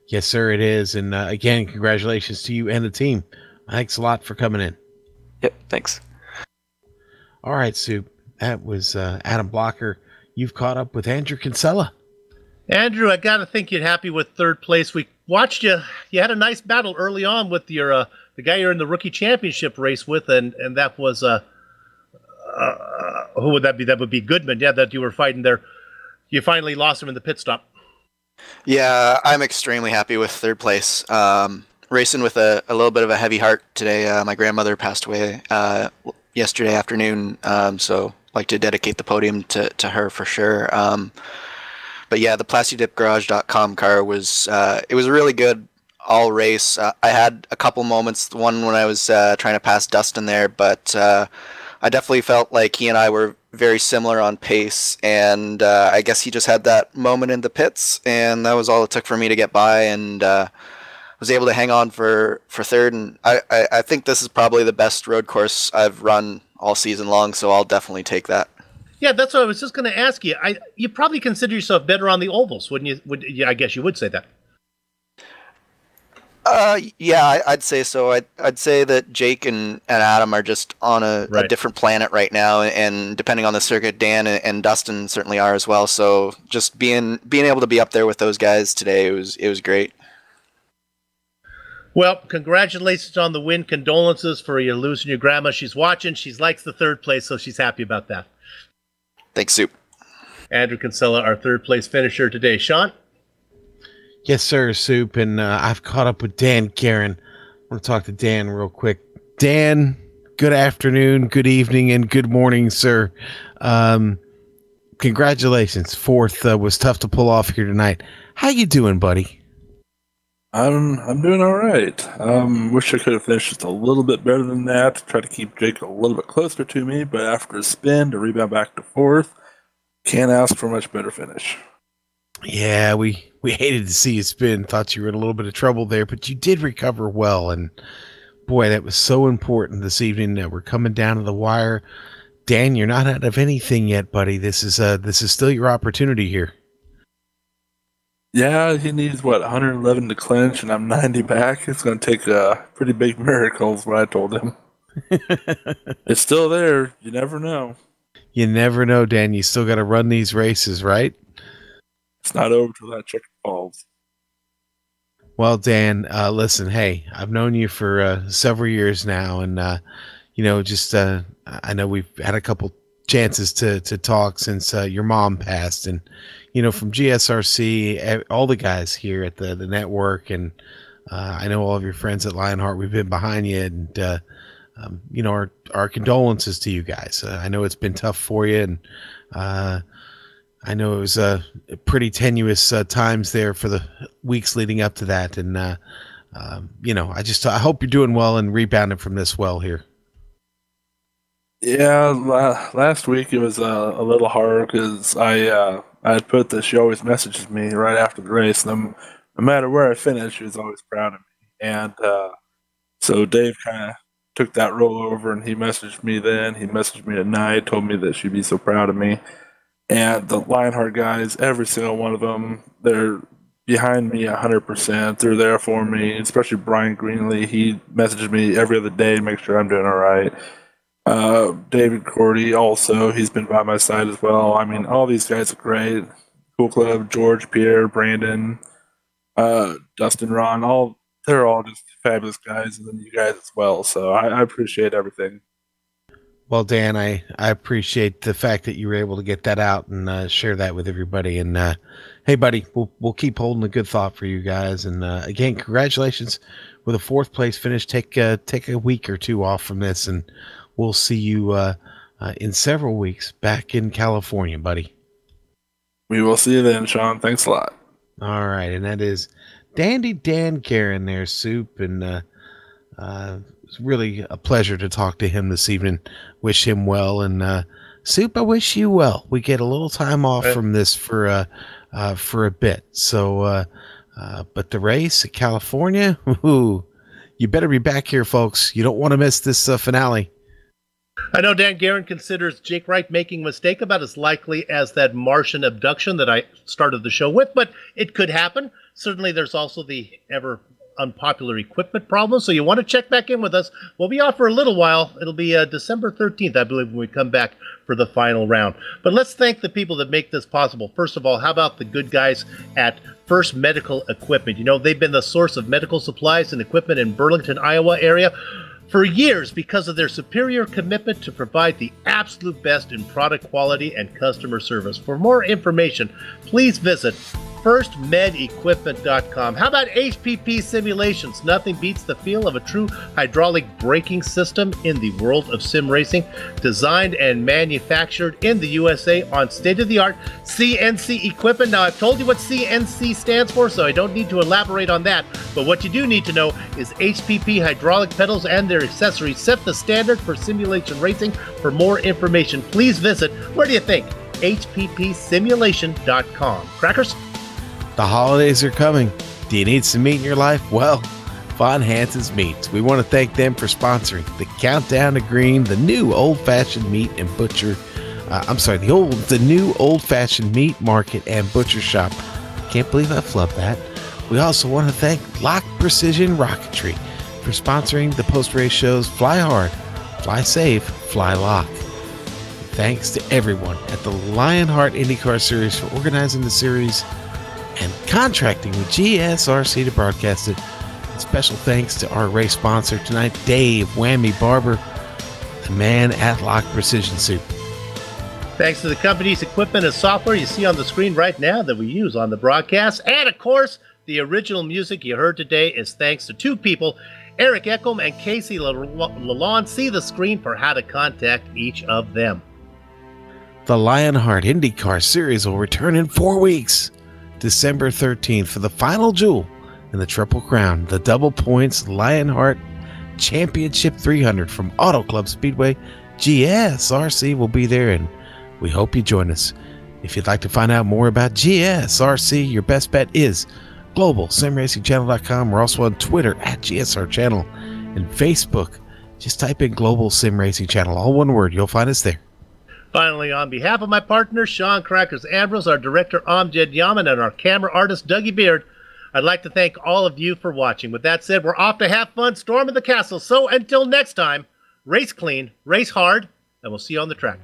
Yes, sir, it is. And again, congratulations to you and the team. Thanks a lot for coming in.
Yep, thanks.
All right, Soup. That was Adam Blocker. You've caught up with Andrew Kinsella.
Andrew, I got to think you're happy with 3rd place. We watched you. You had a nice battle early on with your the guy you're in the rookie championship race with, and that was who would that be? That would be Goodman. Yeah, that you were fighting there. You finally lost him in the pit stop.
Yeah, I'm extremely happy with 3rd place. Racing with a little bit of a heavy heart today. My grandmother passed away yesterday afternoon, so I'd like to dedicate the podium to her for sure. But yeah, the PlastiDipGarage.com car was it was really good all race. I had a couple moments, one when I was trying to pass Dustin there, but I definitely felt like he and I were very similar on pace, and I guess he just had that moment in the pits, and that was all it took for me to get by, and was able to hang on for 3rd, and I think this is probably the best road course I've run all season long, so I'll definitely take that.
Yeah, that's what I was just going to ask you. You probably consider yourself better on the ovals, wouldn't you? I guess you would say that.
Yeah, I'd say so. I'd say that Jake and Adam are just on a different planet right now, and depending on the circuit, Dan and Dustin certainly are as well. So just being able to be up there with those guys today, it was great.
Well, congratulations on the win. Condolences for you losing your grandma. She's watching. She likes the 3rd place, so she's happy about that.
Thanks, Soup.
Andrew Kinsella, our 3rd place finisher today. Sean?
Yes, sir, Soup. And I've caught up with Dan Karen. I want to talk to Dan real quick. Dan, good afternoon, good evening, and good morning, sir. Congratulations. 4th was tough to pull off here tonight. How you doing, buddy?
I'm doing all right. Wish I could have finished just a little bit better than that. Try to keep Jake a little bit closer to me, but after a spin to rebound back to fourth, can't ask for a much better finish.
Yeah, we hated to see you spin. Thought you were in a little bit of trouble there, but you did recover well. And boy, that was so important this evening. That we're coming down to the wire. Dan, you're not out of anything yet, buddy. This is still your opportunity here.
Yeah, he needs 111 to clinch, and I'm 90 back. It's going to take a pretty big miracle, is what I told him. It's still there. You never know.
You never know, Dan. You still got to run these races, right?
It's not over till that checker falls.
Well, Dan, listen, hey, I've known you for several years now, and I know we've had a couple chances to talk since your mom passed, and from GSRC, all the guys here at the network, and I know all of your friends at Lionheart, we've been behind you, and our condolences to you guys. I know it's been tough for you, and I know it was pretty tenuous times there for the weeks leading up to that, and I hope you're doing well and rebounding from this well here.
Yeah, last week it was a little hard because I had put that she always messages me right after the race, and no matter where I finish, she was always proud of me. And so Dave kind of took that role over, and he messaged me then. He messaged me at night, told me that she'd be so proud of me. And the Lionheart guys, every single one of them, they're behind me 100%. They're there for me, especially Brian Greenlee. He messages me every other day to make sure I'm doing all right. David Cordy also, he's been by my side as well. I mean, all these guys are great. Cool Club, George, Pierre, Brandon, Dustin, Ron, they're all just fabulous guys, and then you guys as well. So I appreciate everything.
Well, Dan, I appreciate the fact that you were able to get that out and share that with everybody. And hey, buddy, we'll keep holding a good thought for you guys. And again, congratulations with a fourth place finish. Take a week or two off from this, and we'll see you in several weeks back in California, buddy.
We will see you then, Sean. Thanks a lot.
All right, and that is Dandy Dan Karen there, Soup, and it's really a pleasure to talk to him this evening. Wish him well, and Soup, I wish you well. We get a little time off from this for a bit, so but the race at California, you better be back here, folks. You don't want to miss this finale.
I know Dan Guerin considers Jake Wright making a mistake about as likely as that Martian abduction that I started the show with, but it could happen. Certainly there's also the ever unpopular equipment problem, so you want to check back in with us. We'll be off for a little while. It'll be December 13th, I believe, when we come back for the final round. But let's thank the people that make this possible. First of all, how about the good guys at First Medical Equipment? You know, they've been the source of medical supplies and equipment in Burlington, Iowa area for years because of their superior commitment to provide the absolute best in product quality and customer service. For more information, please visit firstmedequipment.com. How about HPP simulations? Nothing beats the feel of a true hydraulic braking system in the world of sim racing. Designed and manufactured in the USA on state-of-the-art CNC equipment. Now, I've told you what CNC stands for, so I don't need to elaborate on that. But what you do need to know is HPP hydraulic pedals and their accessories set the standard for simulation racing. For more information, please visit, where do you think? HPPsimulation.com. Crackers?
The holidays are coming. Do you need some meat in your life? Well, Von Hansen's Meats. We want to thank them for sponsoring the Countdown to Green, the new old-fashioned meat and butcher. The new old-fashioned meat market and butcher shop. Can't believe I flubbed that. We also want to thank Lock Precision Rocketry for sponsoring the post-race shows Fly Hard, Fly Safe, Fly Lock. Thanks to everyone at the Lionheart IndyCar Series for organizing the series and contracting with GSRC to broadcast it. And special thanks to our race sponsor tonight, Dave Whammy Barber, the man at Lock Precision Soup.
Thanks to the company's equipment and software you see on the screen right now that we use on the broadcast. And of course, the original music you heard today is thanks to two people, Eric Echolm and Casey Lalonde. See the screen for how to contact each of them.
The Lionheart IndyCar Series will return in 4 weeks, December 13th, for the final jewel and the Triple Crown, the Double Points Lionheart Championship 300 from Auto Club Speedway. GSRC will be there, and we hope you join us. If you'd like to find out more about GSRC, your best bet is GlobalSimRacingChannel.com. We're also on Twitter at GSR Channel and Facebook. Just type in Global Sim Racing Channel, all one word. You'll find us there.
Finally, on behalf of my partner, Sean Crackers Ambrose, our director, Amjad Yaman, and our camera artist, Dougie Beard, I'd like to thank all of you for watching. With that said, we're off to have fun, storm of the castle. So until next time, race clean, race hard, and we'll see you on the track.